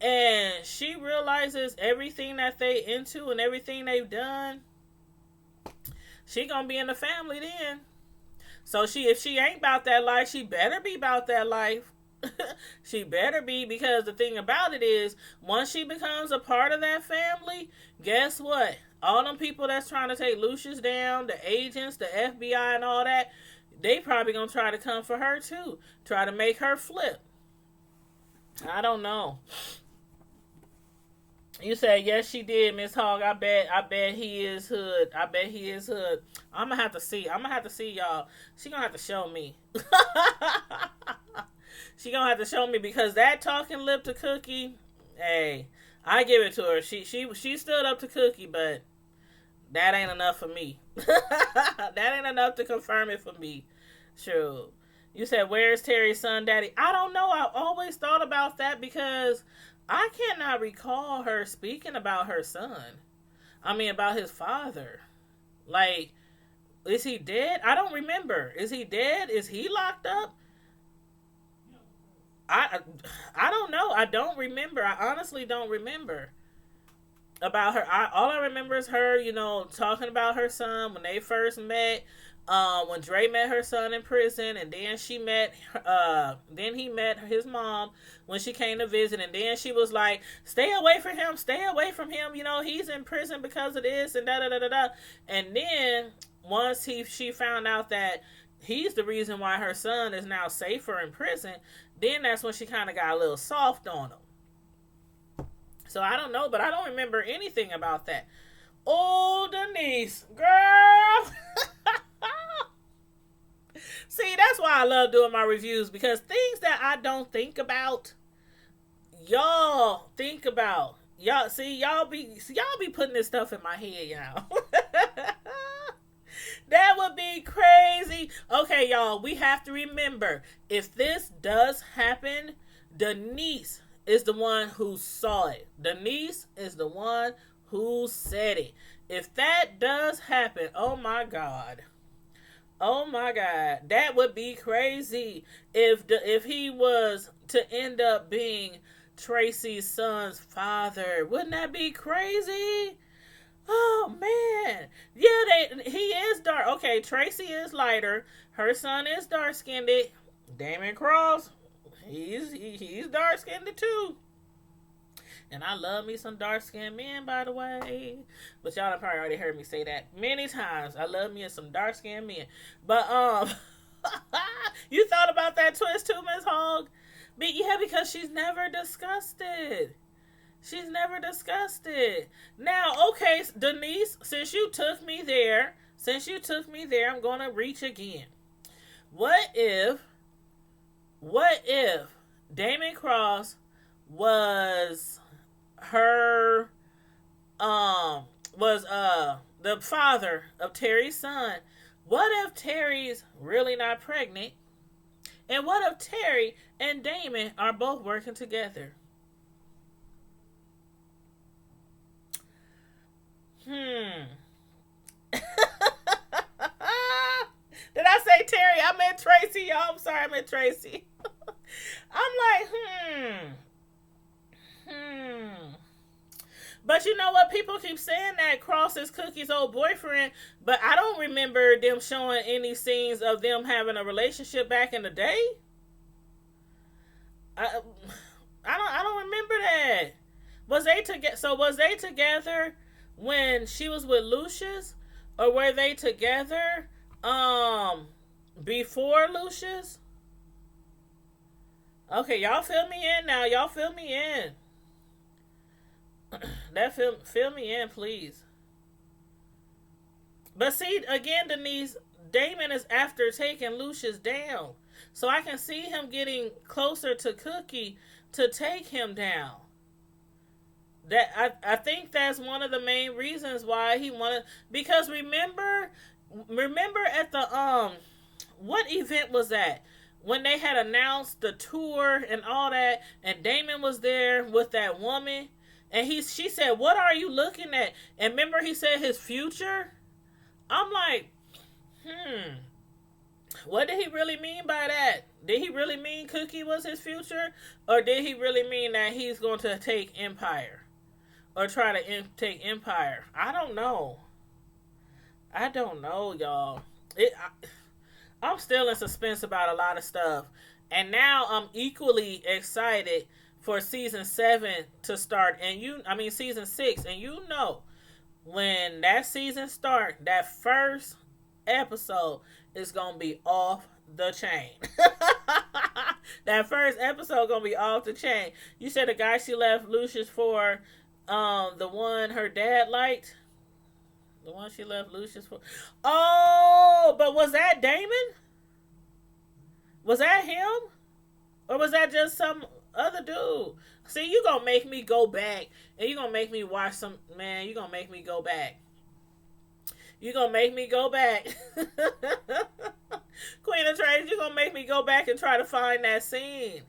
and she realizes everything that they into and everything they've done, she gonna be in the family then. So if she ain't about that life, she better be about that life. She better be, because the thing about it is, once she becomes a part of that family, guess what? All them people that's trying to take Lucius down, the agents, the FBI and all that, they probably gonna try to come for her too. Try to make her flip. I don't know. You said yes, she did, Miss Hogg. I bet he is hood. I'm gonna have to see, y'all. She gonna have to show me. She gonna have to show me, because that talking lip to Cookie, hey, I give it to her. She stood up to Cookie, but that ain't enough for me. That ain't enough to confirm it for me. Sure. You said, where's Terry's son, daddy? I don't know. I always thought about that because I cannot recall her speaking about her son. I mean, about his father. Like, is he dead? I don't remember. Is he dead? Is he locked up? I I don't know. I don't remember. I honestly don't remember about her. All I remember is her, talking about her son when they first met. When Dre met her son in prison, and then then he met his mom when she came to visit, and then she was like, "Stay away from him, stay away from him. He's in prison because of this and da da da da da." And then once she found out that he's the reason why her son is now safer in prison, then that's when she kind of got a little soft on him. So I don't know, but I don't remember anything about that. Oh, Denise, girl. See, that's why I love doing my reviews, because things that I don't think about, y'all think about. Y'all be putting this stuff in my head, y'all. That would be crazy. Okay, y'all, we have to remember, if this does happen, Denise is the one who saw it. Denise is the one who said it. If that does happen, oh my God. Oh my God, that would be crazy if he was to end up being Tracy's son's father. Wouldn't that be crazy? Oh man, yeah, he is dark. Okay, Tracy is lighter. Her son is dark skinned. Damon Cross, he's dark skinned too. And I love me some dark-skinned men, by the way. But y'all have probably already heard me say that many times. I love me some dark-skinned men. But, you thought about that twist too, Miss Hogg? Yeah, because she's never discussed it. She's never discussed it. Now, okay, Denise, since you took me there, I'm going to reach again. What if Damon Cross was her was the father of Terry's son? What if Terry's really not pregnant? And what if Terry and Damon are both working together? Did I say Terry? I meant Tracy, y'all. I'm sorry, I meant Tracy. I'm like, But you know what? People keep saying that Cross is Cookie's old boyfriend, but I don't remember them showing any scenes of them having a relationship back in the day. I don't remember that. Was they together when she was with Lucius, or were they together before Lucius? Okay, y'all fill me in now. Y'all fill me in. Fill me in, please. But see, again, Denise, Damon is after taking Lucius down. So I can see him getting closer to Cookie to take him down. I think that's one of the main reasons why he wanted, because remember at the what event was that? When they had announced the tour and all that, and Damon was there with that woman, and she said, "What are you looking at?" And remember he said his future? I'm like, what did he really mean by that? Did he really mean Cookie was his future? Or did he really mean that he's going to take Empire? Or try to take Empire? I don't know. Y'all. I'm still in suspense about a lot of stuff. And now I'm equally excited for season 7 to start. And season 6. And when that season starts, that first episode is going to be off the chain. That first episode going to be off the chain. You said the guy she left Lucius for, the one her dad liked? The one she left Lucius for? Oh, but was that Damon? Was that him? Or was that just some Other dude. See, you gonna make me go back, and you gonna make me watch some. Man, you gonna make me go back. You gonna make me go back. Queen of Trades, you gonna make me go back and try to find that scene.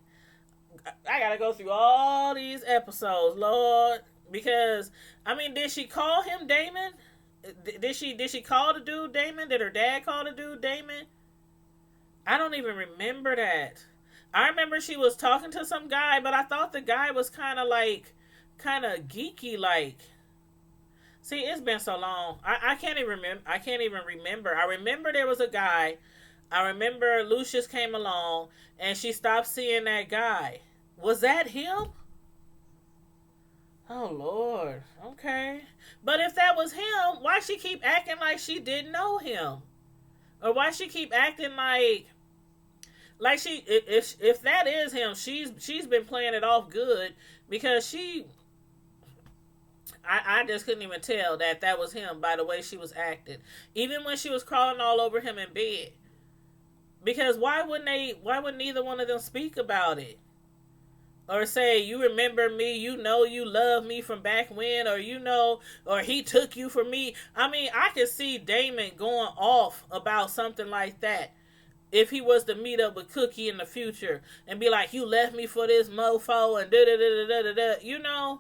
I gotta go through all these episodes, Lord, because I mean, did she call him Damon? Did she call the dude Damon? Did her dad call the dude Damon? I don't even remember that. I remember she was talking to some guy, but I thought the guy was kind of geeky, like. See, it's been so long. I can't even remember. I can't even remember. I remember there was a guy. I remember Lucius came along, and she stopped seeing that guy. Was that him? Oh Lord. Okay. But if that was him, why she keep acting like she didn't know him, or why she keep acting like she if that is him, she's been playing it off good, because I just couldn't even tell that was him by the way she was acting, even when she was crawling all over him in bed. Because why wouldn't neither one of them speak about it? Or say, you remember me, you love me from back when, or he took you for me. I mean, I could see Damon going off about something like that if he was to meet up with Cookie in the future and be like, you left me for this mofo and da da da da da da,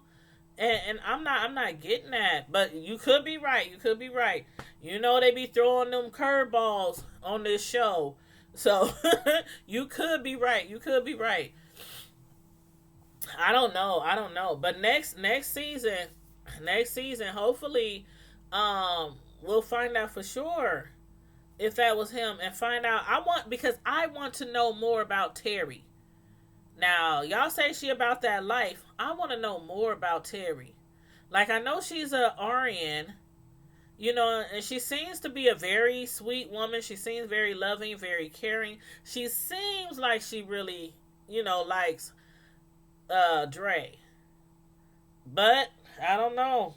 And I'm not getting that, but you could be right. You could be right. They be throwing them curveballs on this show, so you could be right. You could be right. I don't know. But next season, hopefully, we'll find out for sure if that was him, and find out. Because I want to know more about Terry. Now, y'all say she about that life. I want to know more about Terry. Like, I know she's a RN, and she seems to be a very sweet woman. She seems very loving, very caring. She seems like she really, likes Dre. But I don't know.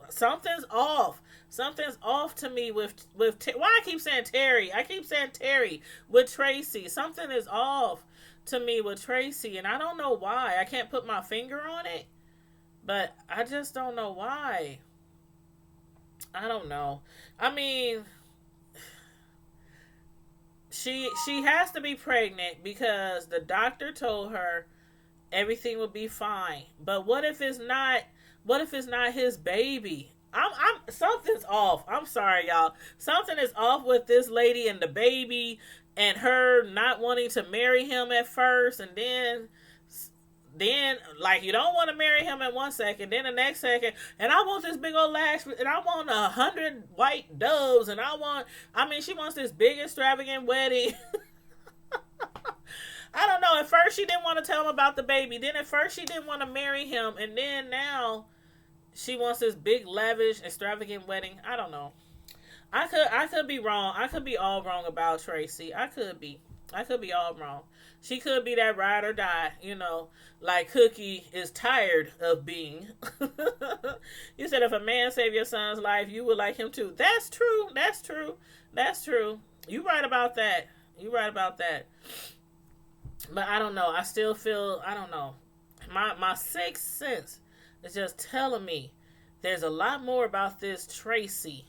Something's off. Something's off to me with why I keep saying Terry. I keep saying Terry with Tracy. Something is off to me with Tracy, and I don't know why. I can't put my finger on it, but I just don't know why. I don't know. I mean, she has to be pregnant because the doctor told her everything will be fine. But what if it's not? What if it's not his baby? Something's off. I'm sorry, y'all. Something is off with this lady and the baby, and her not wanting to marry him at first, and then like, you don't want to marry him at one second, then the next second, and I want this big old lash, and I want 100 white doves, and she wants this big extravagant wedding. I don't know. At first she didn't want to tell him about the baby. Then at first she didn't want to marry him, and then now she wants this big, lavish, extravagant wedding. I don't know. I could be wrong. I could be all wrong about Tracy. I could be all wrong. She could be that ride or die, like Cookie is tired of being. You said if a man saved your son's life, you would like him too. That's true. That's true. That's true. You right about that. But I don't know. I still feel, I don't know. My sixth sense is just telling me there's a lot more about this Tracy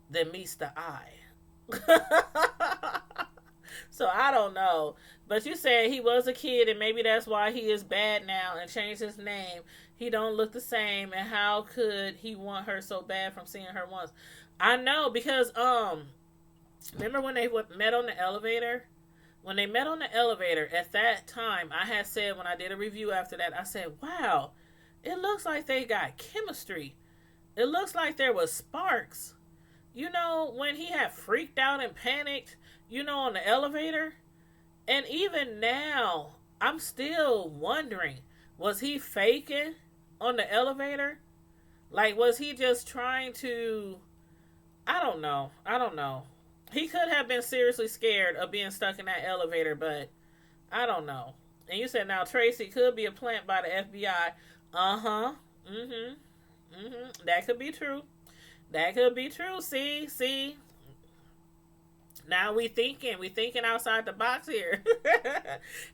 than meets the eye. So I don't know. But you said he was a kid, and maybe that's why he is bad now and changed his name. He don't look the same, and how could he want her so bad from seeing her once? I know, because remember when they met on the elevator? When they met on the elevator, at that time, I had said, when I did a review after that, I said, wow, it looks like they got chemistry. It looks like there was sparks. When he had freaked out and panicked, on the elevator. And even now, I'm still wondering, was he faking on the elevator? Like, was he just trying to... I don't know. He could have been seriously scared of being stuck in that elevator, but I don't know. And you said now Tracy could be a plant by the FBI. Uh-huh. That could be true. See? Now we thinking outside the box here.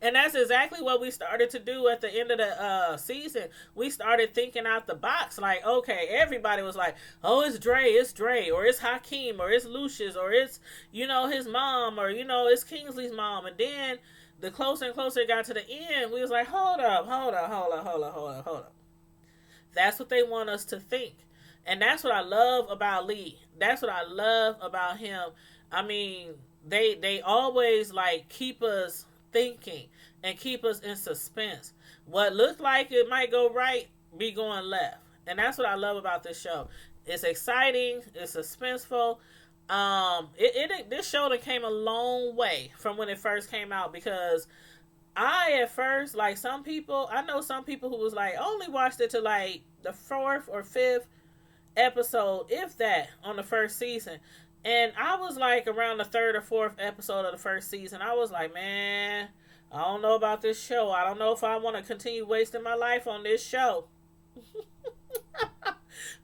And that's exactly what we started to do at the end of the season. We started thinking out the box. Like, okay, everybody was like, oh, it's Dre, or it's Hakeem, or it's Lucius, or it's, his mom, or, it's Kingsley's mom. And then the closer and closer it got to the end, we was like, hold up. That's what they want us to think. And that's what I love about Lee. That's what I love about him. I mean, they always like keep us thinking and keep us in suspense. What looked like it might go right be going left. And that's what I love about this show. It's exciting, it's suspenseful. This show that came a long way from when it first came out, because I at first, like, I know some people who was like only watched it to like the 4th or 5th episode, if that, on the first season. And I was like around the 3rd or 4th episode of the first season. I was like, man, I don't know about this show. I don't know if I want to continue wasting my life on this show.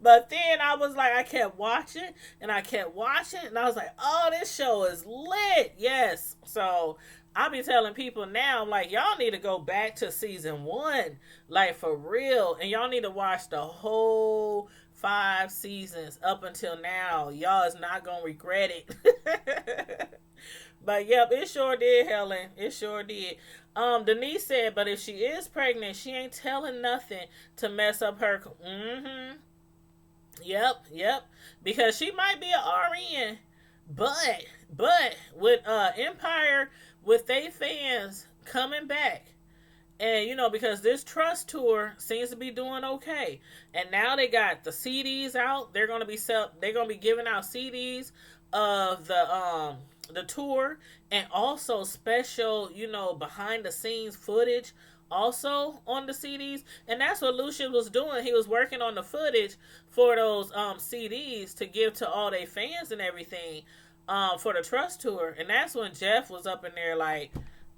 But then I was like, I kept watching and I was like, oh, this show is lit. Yes. So I be telling people now, like, y'all need to go back to season 1, like, for real. And y'all need to watch the whole 5 seasons up until now. Y'all is not gonna regret it. But yep, it sure did, Helen. It sure did. Denise said, but if she is pregnant, she ain't telling nothing to mess up her. Yep. Because she might be a RN, but with Empire, with they fans coming back, and because this Trust tour seems to be doing okay, and now they got the CDs out. They're gonna be giving out CDs of the tour, and also special behind the scenes footage also on the CDs. And that's what Lucius was doing. He was working on the footage for those CDs to give to all their fans and everything for the Trust tour. And that's when Jeff was up in there like,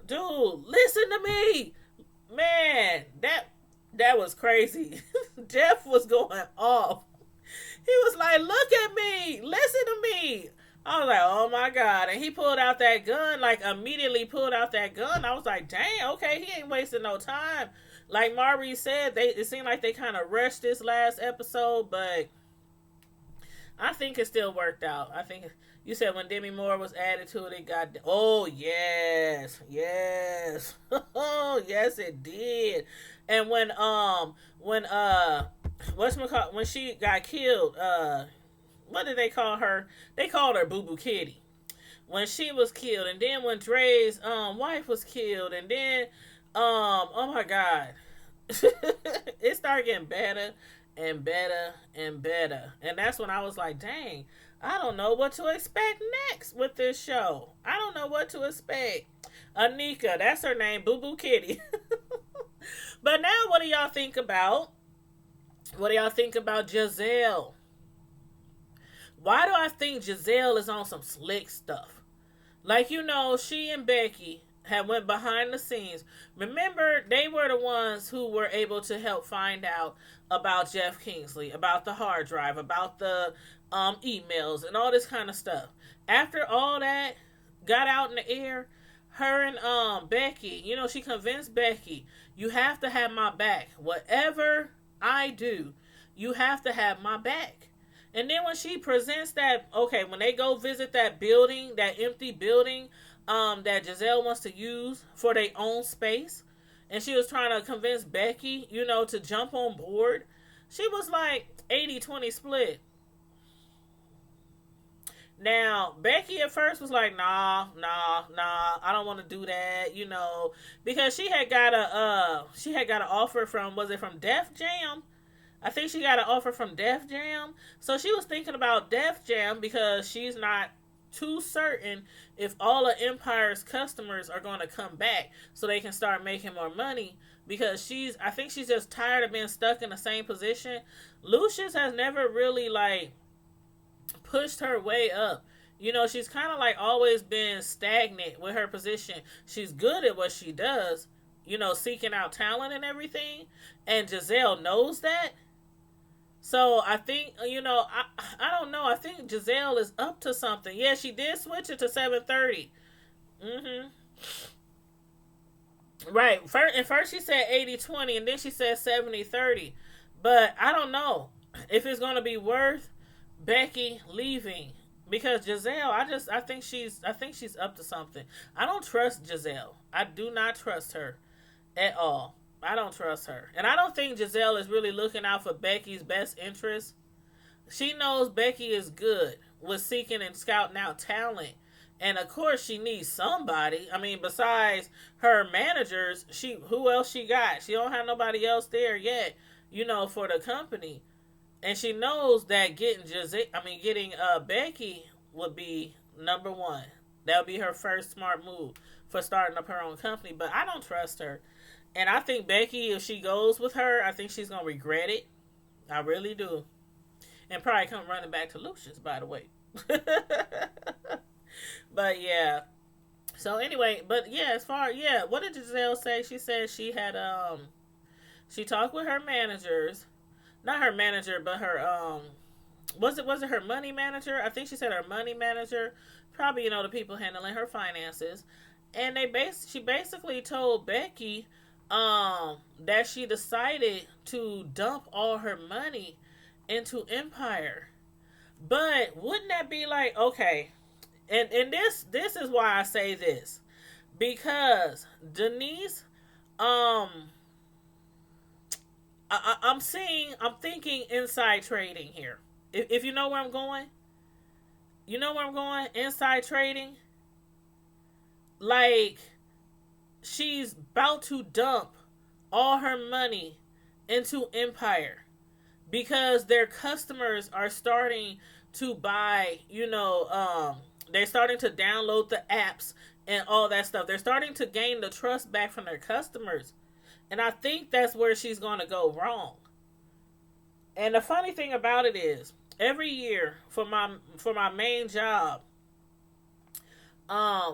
dude, listen to me, man. That was crazy. Jeff was going off. He was like, look at me, listen to me. I was like, oh my God. And he pulled out that gun, like immediately pulled out that gun. I was like, dang, okay, he ain't wasting no time. Like Marie said, it seemed like they kind of rushed this last episode, but I think it still worked out. I think you said when Demi Moore was added to it, it got, oh yes. Oh yes, it did. And when she got killed, what did they call her? They called her Boo Boo Kitty when she was killed. And then when Dre's wife was killed, and then oh my God, it started getting better and better and better. And that's when I was like, dang, I don't know what to expect next with this show. I don't know what to expect. Anika, that's her name, Boo Boo Kitty. But now, what do y'all think about Giselle? Why do I think Giselle is on some slick stuff? Like, she and Becky had went behind the scenes. Remember, they were the ones who were able to help find out about Jeff Kingsley, about the hard drive, about the emails, and all this kind of stuff. After all that got out in the air, her and Becky, she convinced Becky, you have to have my back. Whatever I do, you have to have my back. And then when she presents that, okay, when they go visit that building, that empty building that Giselle wants to use for their own space, and she was trying to convince Becky, to jump on board, she was like 80-20 split. Now, Becky at first was like, nah, I don't want to do that, because she had got an offer from Def Jam? I think she got an offer from Def Jam. So she was thinking about Def Jam because she's not too certain if all of Empire's customers are going to come back so they can start making more money, because I think she's just tired of being stuck in the same position. Lucius has never really pushed her way up. She's kind of always been stagnant with her position. She's good at what she does, seeking out talent and everything. And Giselle knows that. So I think I don't know. I think Giselle is up to something. Yeah, she did switch it to 7:30. Mm-hmm. Right. First she said 80-20, and then she said 70-30. But I don't know if it's going to be worth Becky leaving because Giselle, I think she's up to something. I don't trust Giselle. I do not trust her at all. I don't trust her. And I don't think Giselle is really looking out for Becky's best interest. She knows Becky is good with seeking and scouting out talent. And of course she needs somebody. I mean, besides her managers, who else she got? She don't have nobody else there yet, for the company. And she knows that getting Becky would be number one. That would be her first smart move for starting up her own company. But I don't trust her. And I think Becky, if she goes with her, I think she's gonna regret it. I really do. And probably come running back to Lucius, by the way. But yeah. So anyway, but yeah, what did Giselle say? She said she talked with her managers, not her manager, but her was it her money manager? I think she said her money manager, probably the people handling her finances, and she basically told Becky that she decided to dump all her money into Empire. But wouldn't that be like, okay, and this is why I say this, because Denise, um I'm thinking inside trading here. If you know where I'm going, inside trading. Like, she's about to dump all her money into Empire because their customers are starting to buy, they're starting to download the apps and all that stuff. They're starting to gain the trust back from their customers. And I think that's where she's going to go wrong. And the funny thing about it is, every year for my main job,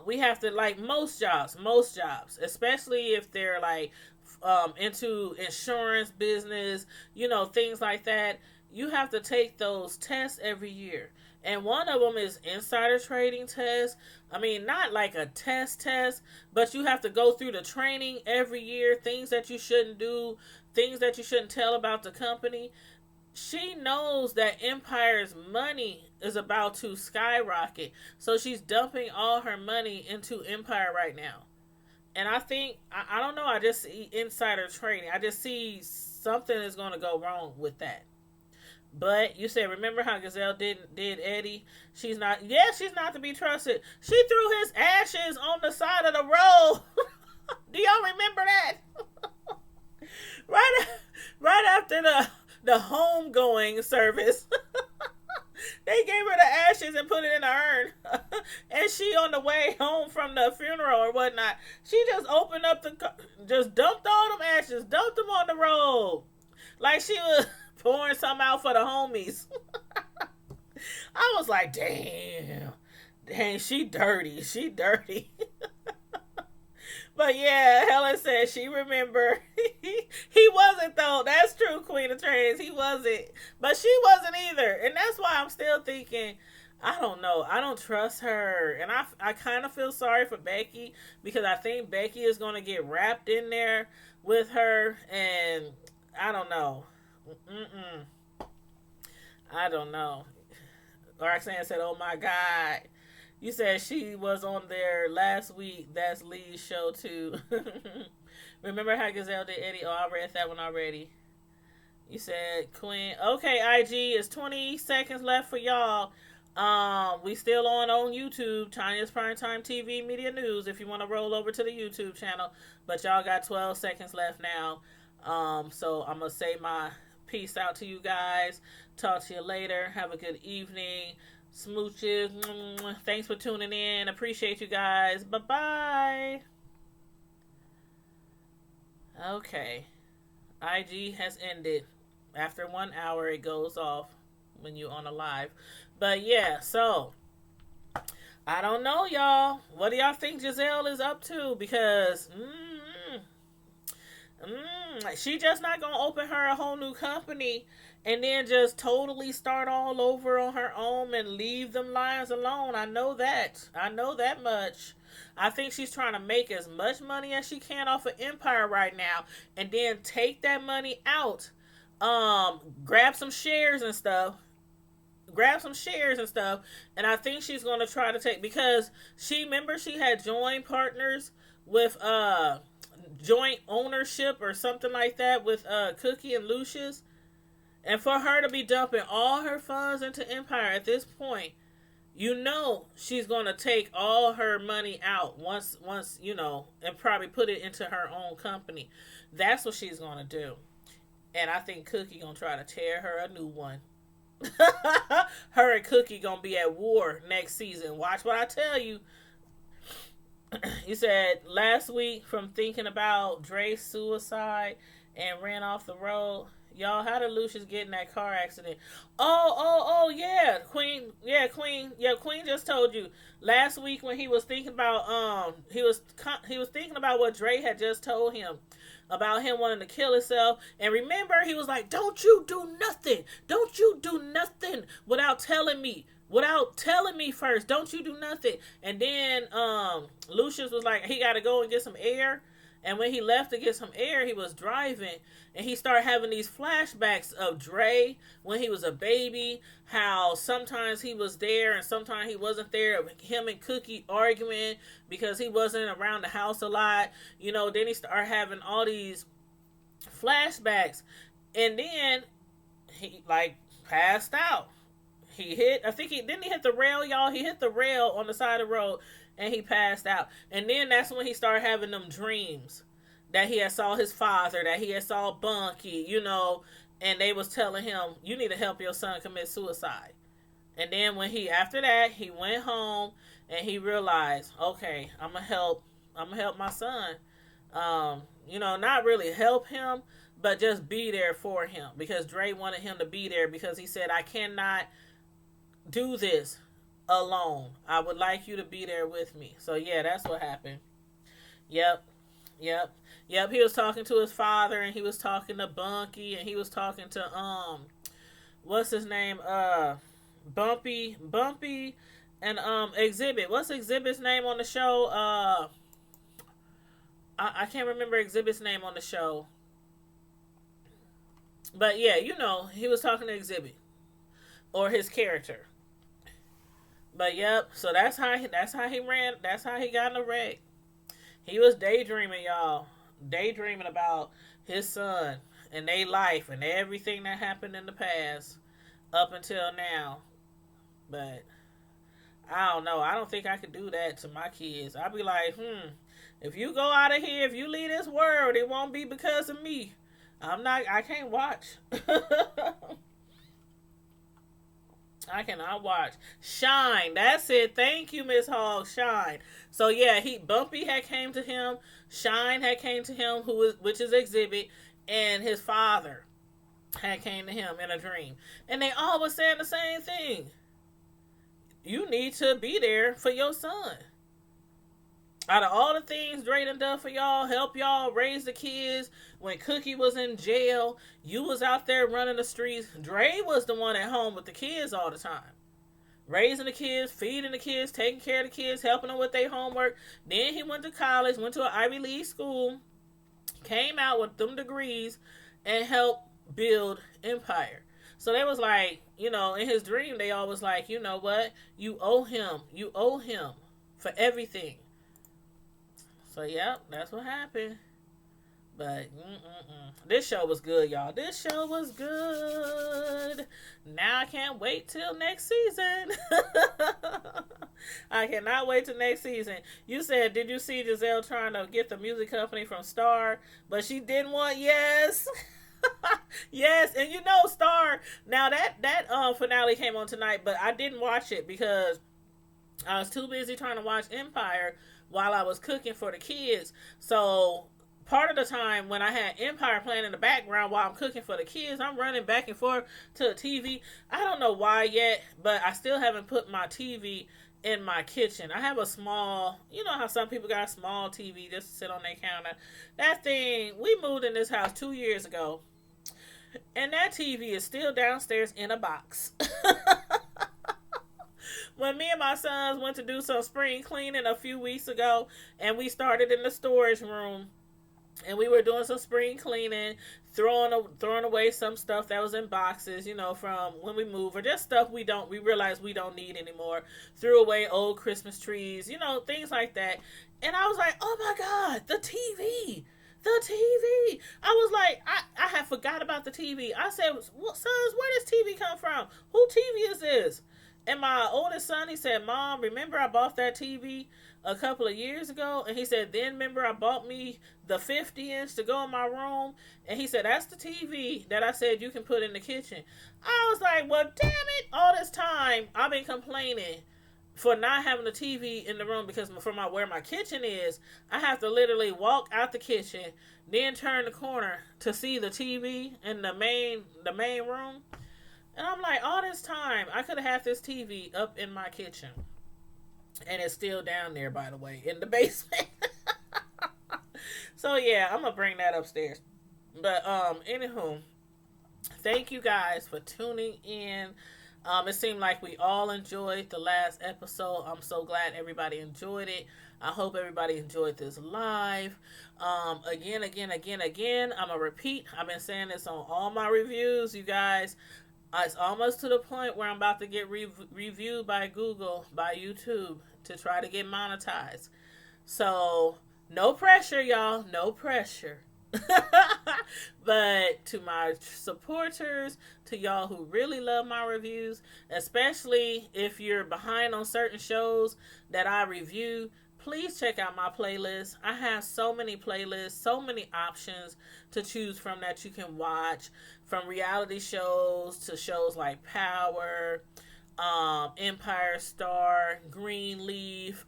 we have to, like most jobs, especially if they're like into insurance business, things like that. You have to take those tests every year. And one of them is insider trading test. I mean, not like a test, but you have to go through the training every year, things that you shouldn't do, things that you shouldn't tell about the company. She knows that Empire's money is about to skyrocket. So she's dumping all her money into Empire right now. And I think, I don't know, I just see insider trading. I just see something is going to go wrong with that. But you said, remember how Giselle did Eddie? She's not to be trusted. She threw his ashes on the side of the road. Do y'all remember that? right after the homegoing service. They gave her the ashes and put it in the urn. And she, on the way home from the funeral or whatnot, she just opened up just dumped all them ashes, dumped them on the road. Like she was pouring something out for the homies. I was like, dang, she dirty. But yeah, Helen said she remembered. He wasn't, though. That's true, Queen of Trades. He wasn't. But she wasn't either. And that's why I'm still thinking, I don't know. I don't trust her. And I kind of feel sorry for Becky because I think Becky is going to get wrapped in there with her. And I don't know. I don't know. Roxanne said, oh my God. You said she was on there last week. That's Lee's show too. Remember how Gazelle did Eddie? Oh, I read that one already. You said Queen. Okay, IG, it's 20 seconds left for y'all. We still on YouTube, Tanya's Primetime TV Media News, if you want to roll over to the YouTube channel. But y'all got 12 seconds left now. So I'm going to say my peace out to you guys. Talk to you later. Have a good evening. Smooches. Thanks for tuning in. Appreciate you guys. Bye-bye. Okay. IG has ended. After 1 hour, it goes off when you're on a live. But yeah, so I don't know, y'all. What do y'all think Giselle is up to? Because She just not gonna open her a whole new company and then just totally start all over on her own and leave them lions alone. I know that. I know that much. I think she's trying to make as much money as she can off of Empire right now, and then take that money out. Grab some shares and stuff. And I think she's going to try to take, because she had joined partners with joint ownership or something like that with Cookie and Lucius. And for her to be dumping all her funds into Empire at this point, she's going to take all her money out once, and probably put it into her own company. That's what she's going to do. And I think Cookie going to try to tear her a new one. Her and Cookie going to be at war next season. Watch what I tell you. You said last week from thinking about Dre's suicide and ran off the road. Y'all, how did Lucius get in that car accident? Yeah, Queen. Yeah, Queen. Yeah, Queen just told you last week when he was thinking about he was thinking about what Dre had just told him about him wanting to kill himself. And remember, he was like, "Don't you do nothing. Don't you do nothing without telling me." Without telling me first, don't you do nothing. And then Lucius was like, he got to go and get some air. And when he left to get some air, he was driving. And he started having these flashbacks of Dre when he was a baby. How sometimes he was there and sometimes he wasn't there. Him and Cookie arguing because he wasn't around the house a lot. Then he started having all these flashbacks. And then he passed out. He hit the rail, y'all. He hit the rail on the side of the road and he passed out. And then that's when he started having them dreams that he had saw his father, that he had saw Bunky, and they was telling him, you need to help your son commit suicide. And then after that, he went home and he realized, okay, I'm gonna help my son. Not really help him, but just be there for him, because Dre wanted him to be there, because he said, I cannot do this alone. I would like you to be there with me. So yeah, that's what happened. Yep. He was talking to his father, and he was talking to Bunky, and he was talking to what's his name? Bumpy, and Exhibit. What's Exhibit's name on the show? I can't remember Exhibit's name on the show. But yeah, he was talking to Exhibit, or his character. But yep, so that's how he ran. That's how he got in the wreck. He was daydreaming, y'all. Daydreaming about his son and their life and everything that happened in the past up until now. But I don't know. I don't think I could do that to my kids. I'd be like, if you go out of here, if you leave this world, it won't be because of me. I can't watch. I cannot watch. Shine. That's it. Thank you, Miss Hogg. Shine. So yeah, Bumpy had came to him. Shine had came to him, which is Exhibit, and his father had came to him in a dream. And they all were saying the same thing. You need to be there for your son. Out of all the things Dre done for y'all, help y'all raise the kids. When Cookie was in jail, you was out there running the streets. Dre was the one at home with the kids all the time. Raising the kids, feeding the kids, taking care of the kids, helping them with their homework. Then he went to college, went to an Ivy League school, came out with them degrees, and helped build Empire. So they was like, in his dream, they always like, you know what? You owe him for everything. So, yep, that's what happened. But, this show was good, y'all. This show was good. Now I can't wait till next season. I cannot wait till next season. You said, did you see Giselle trying to get the music company from Star? But she didn't want yes. Yes, and Star. Now, that finale came on tonight, but I didn't watch it because I was too busy trying to watch Empire while I was cooking for the kids. So part of the time when I had Empire playing in the background while I'm cooking for the kids, I'm running back and forth to the TV. I don't know why yet, but I still haven't put my TV in my kitchen. I have a small, you know how some people got a small TV just to sit on their counter. That thing, we moved in this house 2 years ago, and that TV is still downstairs in a box. When me and my sons went to do some spring cleaning a few weeks ago, and we started in the storage room, and we were doing some spring cleaning, throwing away some stuff that was in boxes, you know, from when we moved, or just stuff we realized we don't need anymore. Threw away old Christmas trees, you know, things like that. And I was like, oh my God, the TV. The TV. I was like, I had forgot about the TV. I said, well, sons, where does TV come from? Who TV is this? And my oldest son, he said, Mom, remember I bought that TV a couple of years ago? And he said, then remember I bought me the 50-inch to go in my room? And he said, that's the TV that I said you can put in the kitchen. I was like, well, damn it. All this time, I've been complaining for not having a TV in the room, because from where my kitchen is, I have to literally walk out the kitchen, then turn the corner to see the TV in the main room. And I'm like, all this time, I could have had this TV up in my kitchen. And it's still down there, by the way, in the basement. So, yeah, I'm going to bring that upstairs. But, anywho, thank you guys for tuning in. It seemed like we all enjoyed the last episode. I'm so glad everybody enjoyed it. I hope everybody enjoyed this live. Again, I'm going to repeat. I've been saying this on all my reviews, you guys. It's almost to the point where I'm about to get reviewed by Google, by YouTube, to try to get monetized. So, no pressure, y'all. No pressure. But to my supporters, to y'all who really love my reviews, especially if you're behind on certain shows that I review, please check out my playlist. I have so many playlists, so many options to choose from that you can watch, from reality shows to shows like Power, Empire Star, Greenleaf,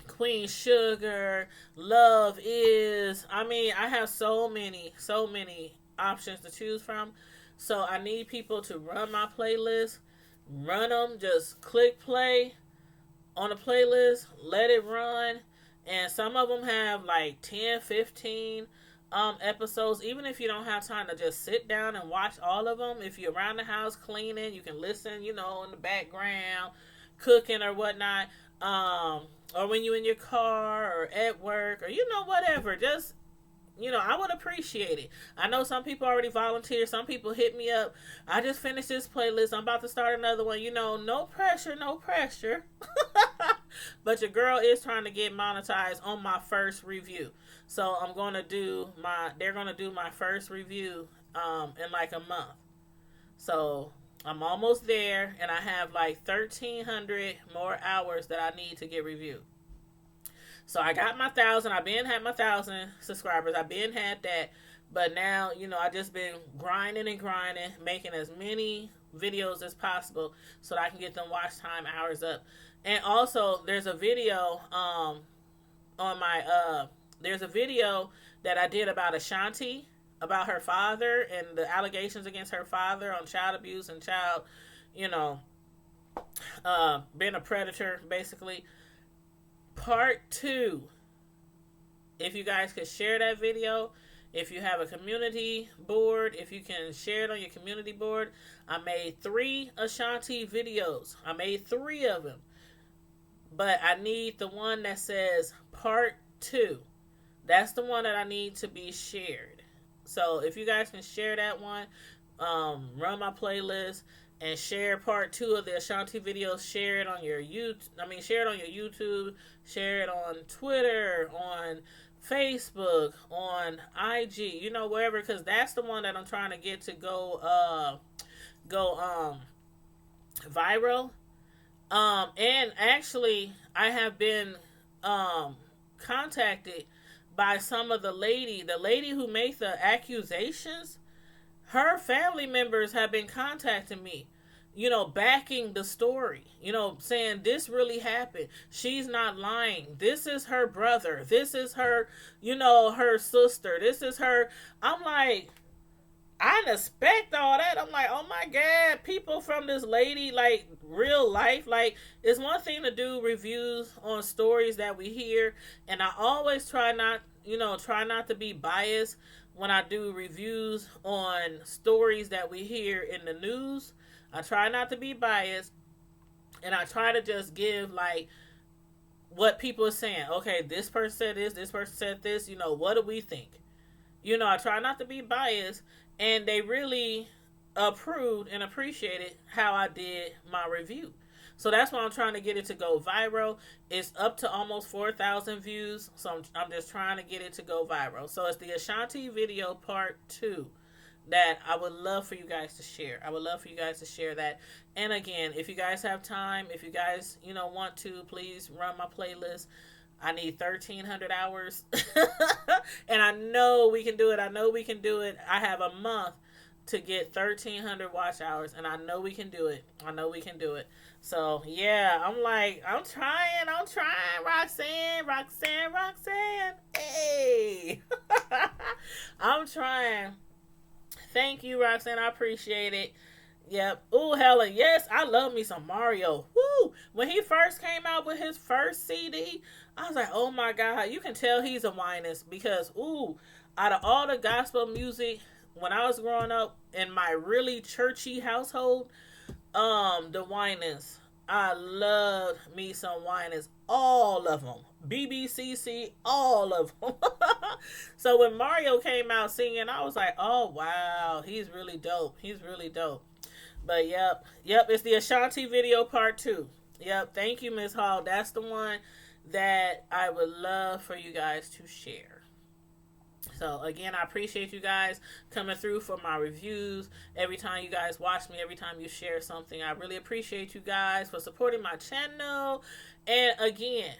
Queen Sugar, Love Is. I mean, I have so many options to choose from. So I need people to run my playlist. Run them. Just click play on a playlist. Let it run. And some of them have like 10, 15 episodes. Even if you don't have time to just sit down and watch all of them, if you're around the house cleaning, you can listen, you know, in the background, cooking or whatnot. Or when you're in your car or at work or, you know, whatever. Just, you know, I would appreciate it. I know some people already volunteer. Some people hit me up. I just finished this playlist. I'm about to start another one. You know, no pressure, no pressure. But your girl is trying to get monetized on my first review. So I'm going to do they're going to do my first review in like a month. So I'm almost there, and I have like 1,300 more hours that I need to get reviewed. So I got my 1,000. I've been had my 1,000 subscribers. I've been had that. But now, you know, I just been grinding, making as many videos as possible so that I can get them watch time hours up. And also, there's a video on my there's a video that I did about Ashanti, about her father and the allegations against her father on child abuse and child, you know, being a predator, basically. Part 2. If you guys could share that video, if you have a community board, if you can share it on your community board. I made 3 Ashanti videos. I made 3 of them. But I need the one that says Part 2. That's the one that I need to be shared. So if you guys can share that one, run my playlist and share part 2 of the Ashanti videos. Share it on your YouTube. Share it on your YouTube. Share it on Twitter, on Facebook, on IG. You know, wherever, because that's the one that I'm trying to get to go viral. And actually, I have been contacted by some of the lady who made the accusations. Her family members have been contacting me, you know, backing the story, you know, saying this really happened. She's not lying. This is her brother. This is her, you know, her sister. This is her. I'm like, I didn't expect all that. I'm like, oh my God, people from this lady, like real life. Like, it's one thing to do reviews on stories that we hear, and I always try not to be biased when I do reviews on stories that we hear in the news. I try not to be biased, and I try to just give like what people are saying. Okay, this person said this person said this. What do we think? I try not to be biased, and they really approved and appreciated how I did my review. So that's why I'm trying to get it to go viral. It's up to almost 4,000 views, so I'm just trying to get it to go viral. So it's the Ashanti video part 2 that I would love for you guys to share. I would love for you guys to share that. And again, if you guys have time, if you guys, want to, please run my playlist. I need 1,300 hours. And I know we can do it. I know we can do it. I have a month to get 1,300 watch hours, and I know we can do it. I know we can do it. So, yeah, I'm trying, Roxanne. Hey. I'm trying. Thank you, Roxanne. I appreciate it. Yep. Ooh, hella yes. I love me some Mario. Woo! When he first came out with his first CD, I was like, oh my God. You can tell he's a whinus because, ooh, out of all the gospel music, when I was growing up in my really churchy household, the whinus. I loved me some whinus. All of them. BBCC, all of them. So when Mario came out singing, I was like, oh wow, he's really dope. He's really dope. But yep, it's the Ashanti video part 2. Yep, thank you, Miss Hall. That's the one that I would love for you guys to share. So again, I appreciate you guys coming through for my reviews. Every time you guys watch me, every time you share something, I really appreciate you guys for supporting my channel. And again,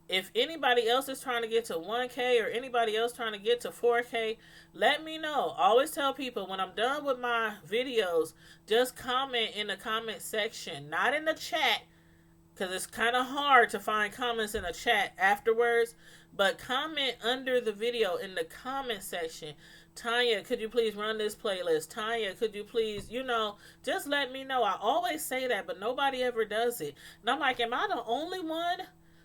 if anybody else is trying to get to 1K or anybody else trying to get to 4K, let me know. I always tell people when I'm done with my videos, just comment in the comment section, not in the chat, because it's kind of hard to find comments in a chat afterwards, but comment under the video in the comment section. Tanya, could you please run this playlist? Tanya, could you please, just let me know. I always say that, but nobody ever does it. And I'm like, am I the only one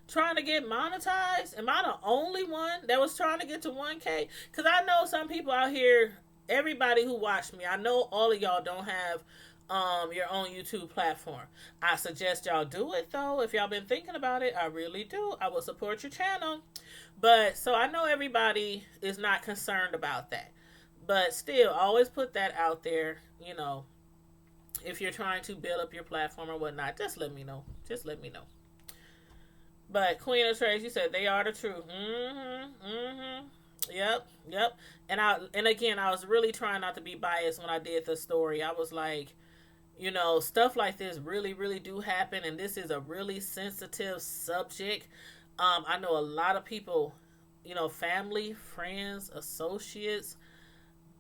trying to get monetized? Am I the only one that was trying to get to 1K? Because I know some people out here, everybody who watched me, I know all of y'all don't have your own YouTube platform. I suggest y'all do it though. If y'all been thinking about it, I really do. I will support your channel. But so I know everybody is not concerned about that. But still, always put that out there, if you're trying to build up your platform or whatnot, just let me know. Just let me know. But Queen of Trades, you said they are the truth. Yep. And again, I was really trying not to be biased when I did the story. I was like, stuff like this really, really do happen, and this is a really sensitive subject. I know a lot of people, family, friends, associates.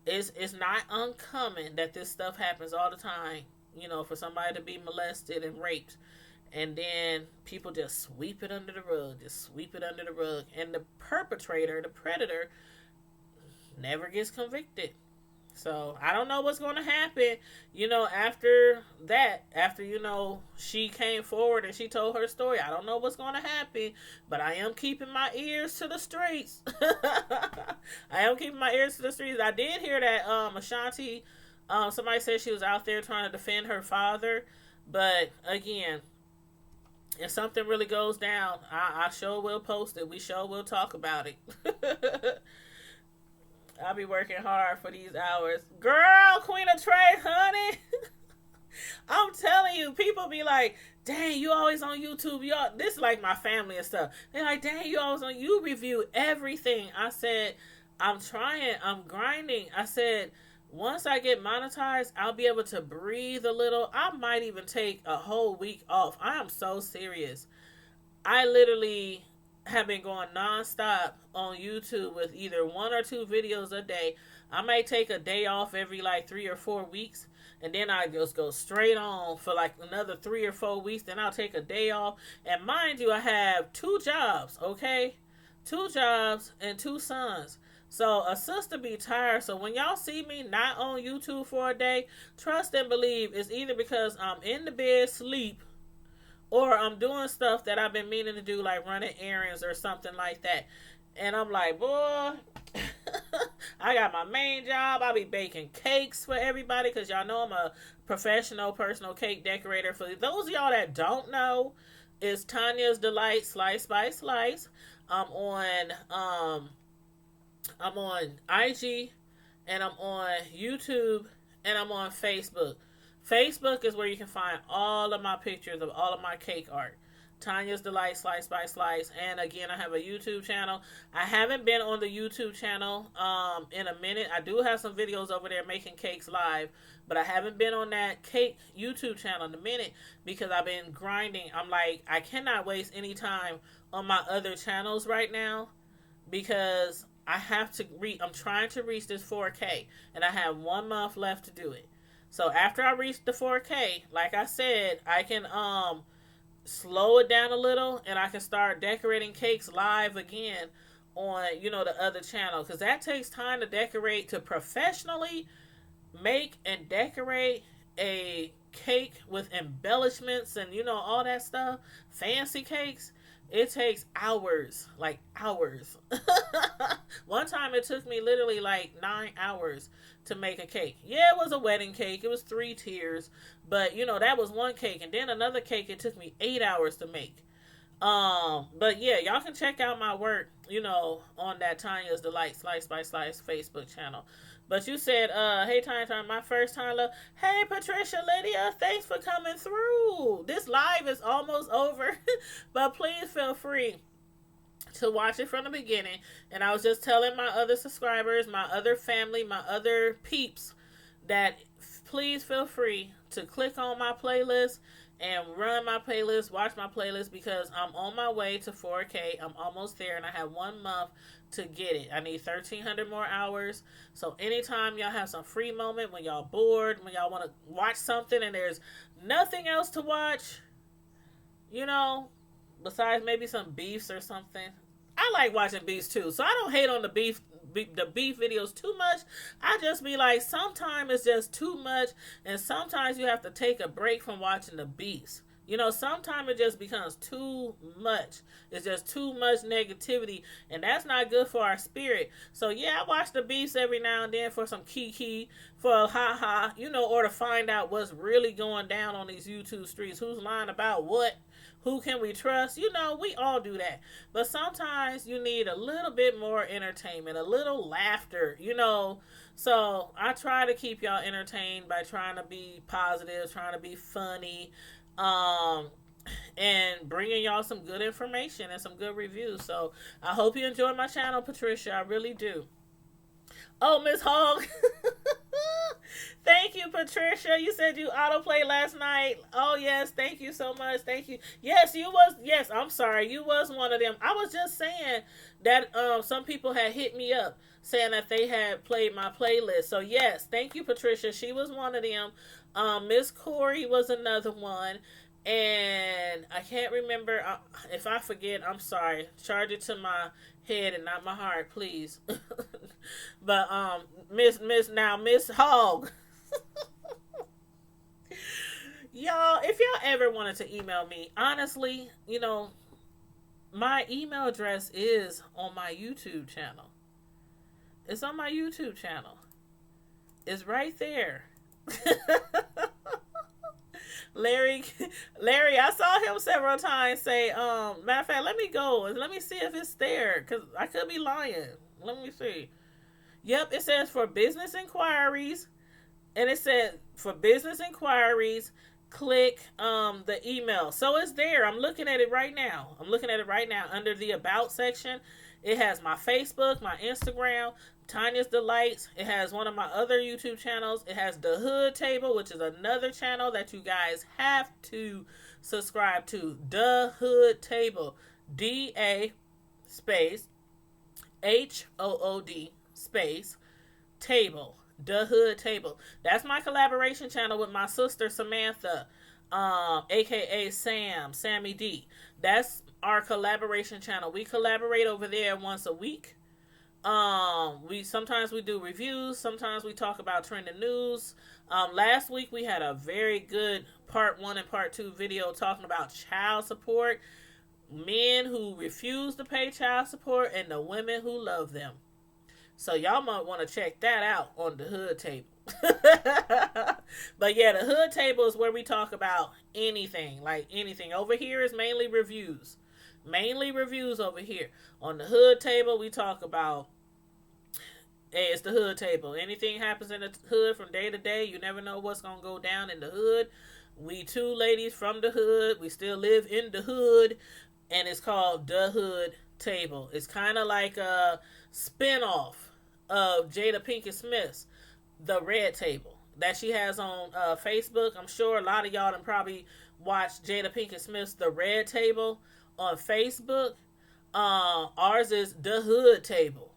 It's not uncommon that this stuff happens all the time. For somebody to be molested and raped. And then people just sweep it under the rug. And the perpetrator, the predator, never gets convicted. So I don't know what's going to happen, after that. After, she came forward and she told her story. I don't know what's going to happen. But I am keeping my ears to the streets. I did hear that Ashanti, somebody said she was out there trying to defend her father. But again, if something really goes down, I sure will post it. We sure will talk about it. I'll be working hard for these hours. Girl, Queen of Trade, honey. I'm telling you, people be like, dang, you always on YouTube. This is like my family and stuff. They're like, dang, you always on. You review everything. I said, I'm trying. I'm grinding. I said, once I get monetized, I'll be able to breathe a little. I might even take a whole week off. I am so serious. I literally have been going nonstop on YouTube with either 1 or 2 videos a day. I may take a day off every like 3 or 4 weeks, and then I just go straight on for like another 3 or 4 weeks. Then I'll take a day off. And mind you, I have 2 jobs, okay? 2 jobs and 2 sons. So a sister be tired. So when y'all see me not on YouTube for a day, trust and believe it's either because I'm in the bed sleep, or I'm doing stuff that I've been meaning to do, like running errands or something like that. And I'm like, boy, I got my main job. I be baking cakes for everybody because y'all know I'm a professional personal cake decorator. For those of y'all that don't know, it's Tanya's Delight Slice by Slice. I'm on I'm on IG, and I'm on YouTube, and I'm on Facebook. Facebook is where you can find all of my pictures of all of my cake art. Tanya's Delight Slice by Slice. And again, I have a YouTube channel. I haven't been on the YouTube channel in a minute. I do have some videos over there making cakes live, but I haven't been on that cake YouTube channel in a minute because I've been grinding. I'm like, I cannot waste any time on my other channels right now because I have to I'm trying to reach this 4K, and I have 1 month left to do it. So after I reach the 4K, like I said, I can slow it down a little, and I can start decorating cakes live again on, the other channel, because that takes time to decorate, to professionally make and decorate a cake with embellishments and all that stuff, fancy cakes. It takes hours, like hours. One time it took me literally like 9 hours to make a cake. Yeah, it was a wedding cake. It was 3 tiers. But, that was one cake. And then another cake, it took me 8 hours to make. But yeah, y'all can check out my work, on that Tanya's Delight Slice by Slice Facebook channel. But you said, hey, Tanya, my first time, love. Hey, Patricia, Lydia, thanks for coming through. This live is almost over, but please feel free to watch it from the beginning. And I was just telling my other subscribers, my other family, my other peeps, that please feel free to click on my playlist and run my playlist, watch my playlist, because I'm on my way to 4K. I'm almost there, and I have 1 month to get it. I need 1,300 more hours. So anytime y'all have some free moment, when y'all bored, when y'all want to watch something and there's nothing else to watch, besides maybe some beefs or something. I like watching beefs too, so I don't hate on the beef videos too much. I just be like, sometimes it's just too much, and sometimes you have to take a break from watching the beefs. Sometimes it just becomes too much. It's just too much negativity, and that's not good for our spirit. So yeah, I watch the beefs every now and then for some kiki, for a ha-ha, or to find out what's really going down on these YouTube streets. Who's lying about what? Who can we trust? We all do that. But sometimes you need a little bit more entertainment, a little laughter, So I try to keep y'all entertained by trying to be positive, trying to be funny, and bringing y'all some good information and some good reviews. So I hope you enjoy my channel, Patricia. I really do. Oh, Miss Hogg. Thank you, Patricia. You said you autoplay last night. Oh, yes. Thank you so much. Thank you. Yes, you was. Yes, I'm sorry. You was one of them. I was just saying that some people had hit me up saying that they had played my playlist. So, yes. Thank you, Patricia. She was one of them. Miss Corey was another one. And I can't remember. If I forget, I'm sorry. Charge it to my head and not my heart, please. But Miss Hogg. Y'all, if y'all ever wanted to email me, honestly, my email address is on my YouTube channel. It's on my YouTube channel. It's right there. Larry, I saw him several times say, matter of fact, let me go and let me see if it's there, because I could be lying. Let me see. Yep, it says for business inquiries, and it said for business inquiries, click the email. So it's there. I'm looking at it right now. Under the About section. It has my Facebook, my Instagram, Tanya's Delights. It has one of my other YouTube channels. It has The Hood Table, which is another channel that you guys have to subscribe to. The Hood Table. DA space HOOD space table. The Hood Table. That's my collaboration channel with my sister Samantha, aka Sammy D. That's our collaboration channel. We collaborate over there once a week. We sometimes we do reviews, sometimes we talk about trending news. Last week we had a very good part 1 and part 2 video talking about child support, men who refuse to pay child support, and the women who love them. So y'all might want to check that out on the hood table. But yeah, the hood table is where we talk about anything, like anything. Over here is mainly reviews. Mainly reviews over here. On the hood table, we talk about, hey, it's the hood table. Anything happens in the hood from day to day, you never know what's going to go down in the hood. We two ladies from the hood. We still live in the hood. And it's called The Hood Table. It's kind of like a spinoff of Jada Pinkett Smith's The Red Table that she has on Facebook. I'm sure a lot of y'all done probably watched Jada Pinkett Smith's The Red Table on Facebook. Ours is The Hood Table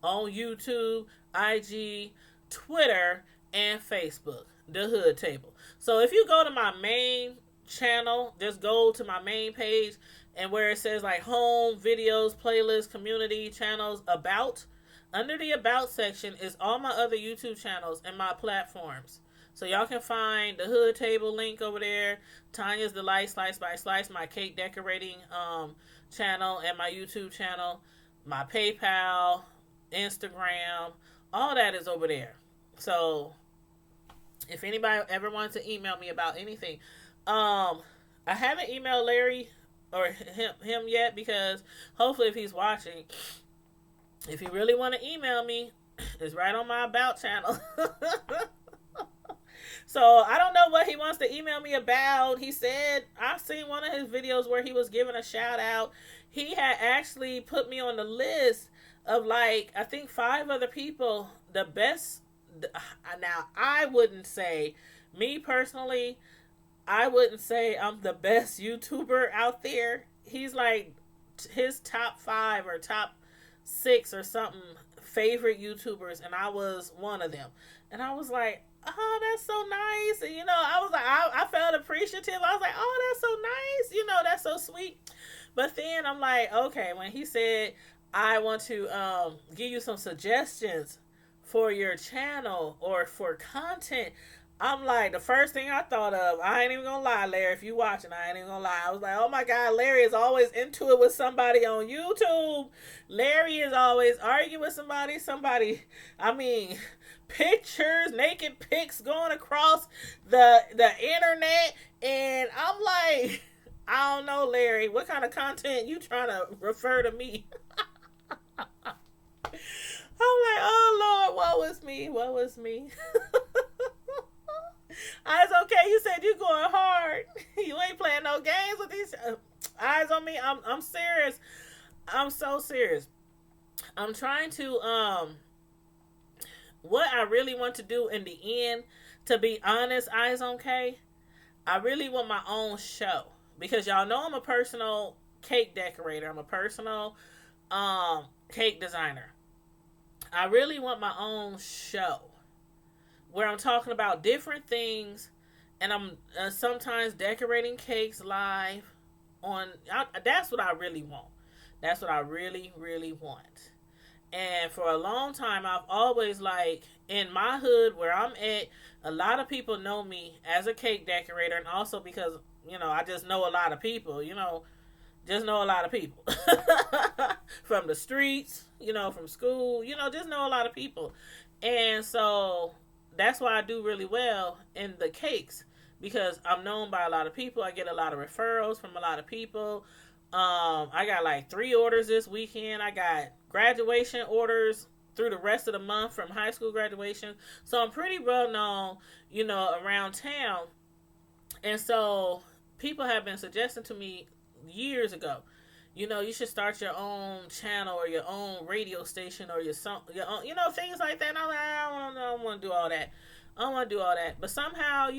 on YouTube, IG, Twitter, and Facebook. The Hood Table. So if you go to my main channel, just go to my main page, and where it says like home, videos, playlists, community, channels, about, under the about section is all my other YouTube channels and my platforms. So y'all can find the Hood Table link over there, Tanya's Delight Slice by Slice, my cake decorating channel, and my YouTube channel, my PayPal, Instagram, all that is over there. So if anybody ever wants to email me about anything, I haven't emailed Larry or him yet, because hopefully if he's watching, if he really want to email me, it's right on my about channel. So I don't know what he wants to email me about. He said, I've seen one of his videos where he was giving a shout out. He had actually put me on the list of like, I think 5 other people, the best. Now, I wouldn't say, me personally, I wouldn't say I'm the best YouTuber out there. He's like his top 5 or top 6 or something favorite YouTubers, and I was one of them. And I was like, oh, that's so nice. And, I was like, I felt appreciative. I was like, oh, that's so nice. That's so sweet. But then I'm like, okay, when he said, I want to give you some suggestions for your channel or for content, I'm like, the first thing I thought of, I ain't even gonna lie, Larry, if you watching, I ain't even gonna lie. I was like, oh my God, Larry is always into it with somebody on YouTube. Larry is always arguing with somebody, I mean, pictures, naked pics going across the internet. And I'm like, I don't know, Larry, what kind of content you trying to refer to me? I'm like, oh Lord, what was me? Eyes okay, you said you going hard. You ain't playing no games with these eyes on me. I'm serious. I'm so serious. I'm trying to what I really want to do in the end, to be honest, eyes okay, I really want my own show, because y'all know I'm a personal cake decorator. I'm a personal cake designer. I really want my own show where I'm talking about different things, and I'm sometimes decorating cakes live on. That's what I really want. That's what I really, really want. And for a long time, I've always, like, in my hood where I'm at, a lot of people know me as a cake decorator, and also because, I just know a lot of people, just know a lot of people from the streets, from school, just know a lot of people. And so that's why I do really well in the cakes, because I'm known by a lot of people. I get a lot of referrals from a lot of people. I got like 3 orders this weekend. I got graduation orders through the rest of the month from high school graduation. So I'm pretty well known, around town. And so people have been suggesting to me years ago, you should start your own channel or your own radio station or your own, things like that. And I'm like, I don't want to do all that. I don't want to do all that. But somehow,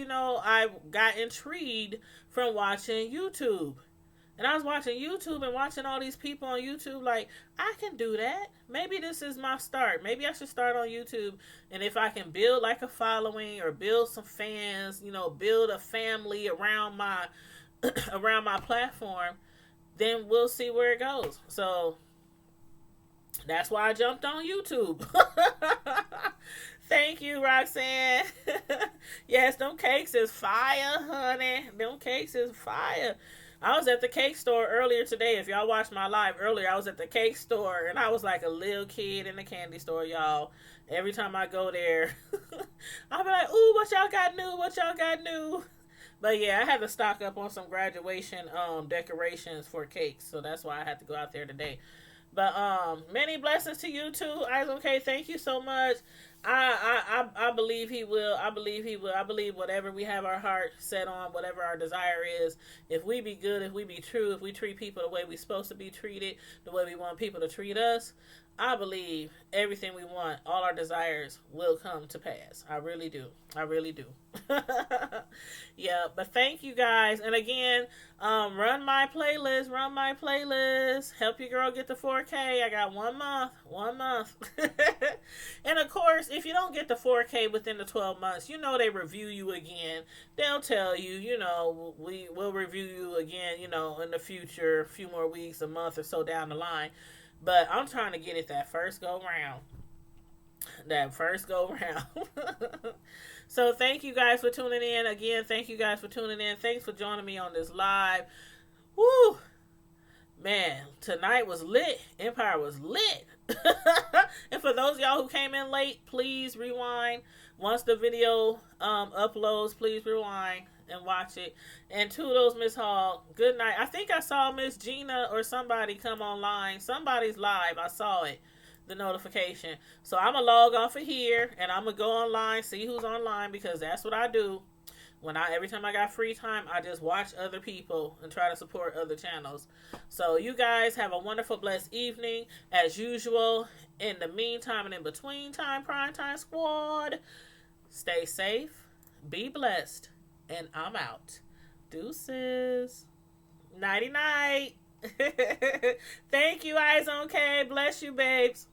I got intrigued from watching YouTube. And I was watching YouTube and watching all these people on YouTube, like, I can do that. Maybe this is my start. Maybe I should start on YouTube. And if I can build like a following or build some fans, build a family around my around my platform, then we'll see where it goes. So That's why I jumped on YouTube. Thank you, Roxanne. Yes, them cakes is fire, honey. Them cakes is fire. I was at the cake store earlier today. If y'all watched my live earlier, I was at the cake store and I was like a little kid in the candy store, y'all. Every time I go there, I'll be like, ooh, what y'all got new? What y'all got new? But yeah, I had to stock up on some graduation decorations for cakes, so that's why I had to go out there today. But many blessings to you too, Eyes okay. Thank you so much. I believe he will. I believe he will. I believe whatever we have our heart set on, whatever our desire is, if we be good, if we be true, if we treat people the way we're supposed to be treated, the way we want people to treat us, I believe everything we want, all our desires will come to pass. I really do. I really do. Yeah, but thank you guys. And again, run my playlist. Run my playlist. Help your girl get to 4K. I got 1 month. 1 month. And of course, if you don't get the 4K within the 12 months, you know they review you again. They'll tell you, you know, we will review you again, you know, in the future, a few more weeks, a month or so down the line. But I'm trying to get it that first go round. That first go round. So thank you guys for tuning in. Again, thank you guys for tuning in. Thanks for joining me on this live. Woo! Man, tonight was lit. Empire was lit. And for those of y'all who came in late, please rewind. Once the video uploads, please rewind and watch it. And toodles, Miss Hall. Good night. I think I saw Miss Gina or somebody come online. Somebody's live. I saw it. The notification. So I'm going to log off of here and I'm going to go online, see who's online, because that's what I do. Every time I got free time, I just watch other people and try to support other channels. So you guys have a wonderful, blessed evening. As usual, in the meantime and in between time, Prime Time Squad, stay safe, be blessed, and I'm out. Deuces. Nighty night. Thank you, Eyes okay. Bless you, babes.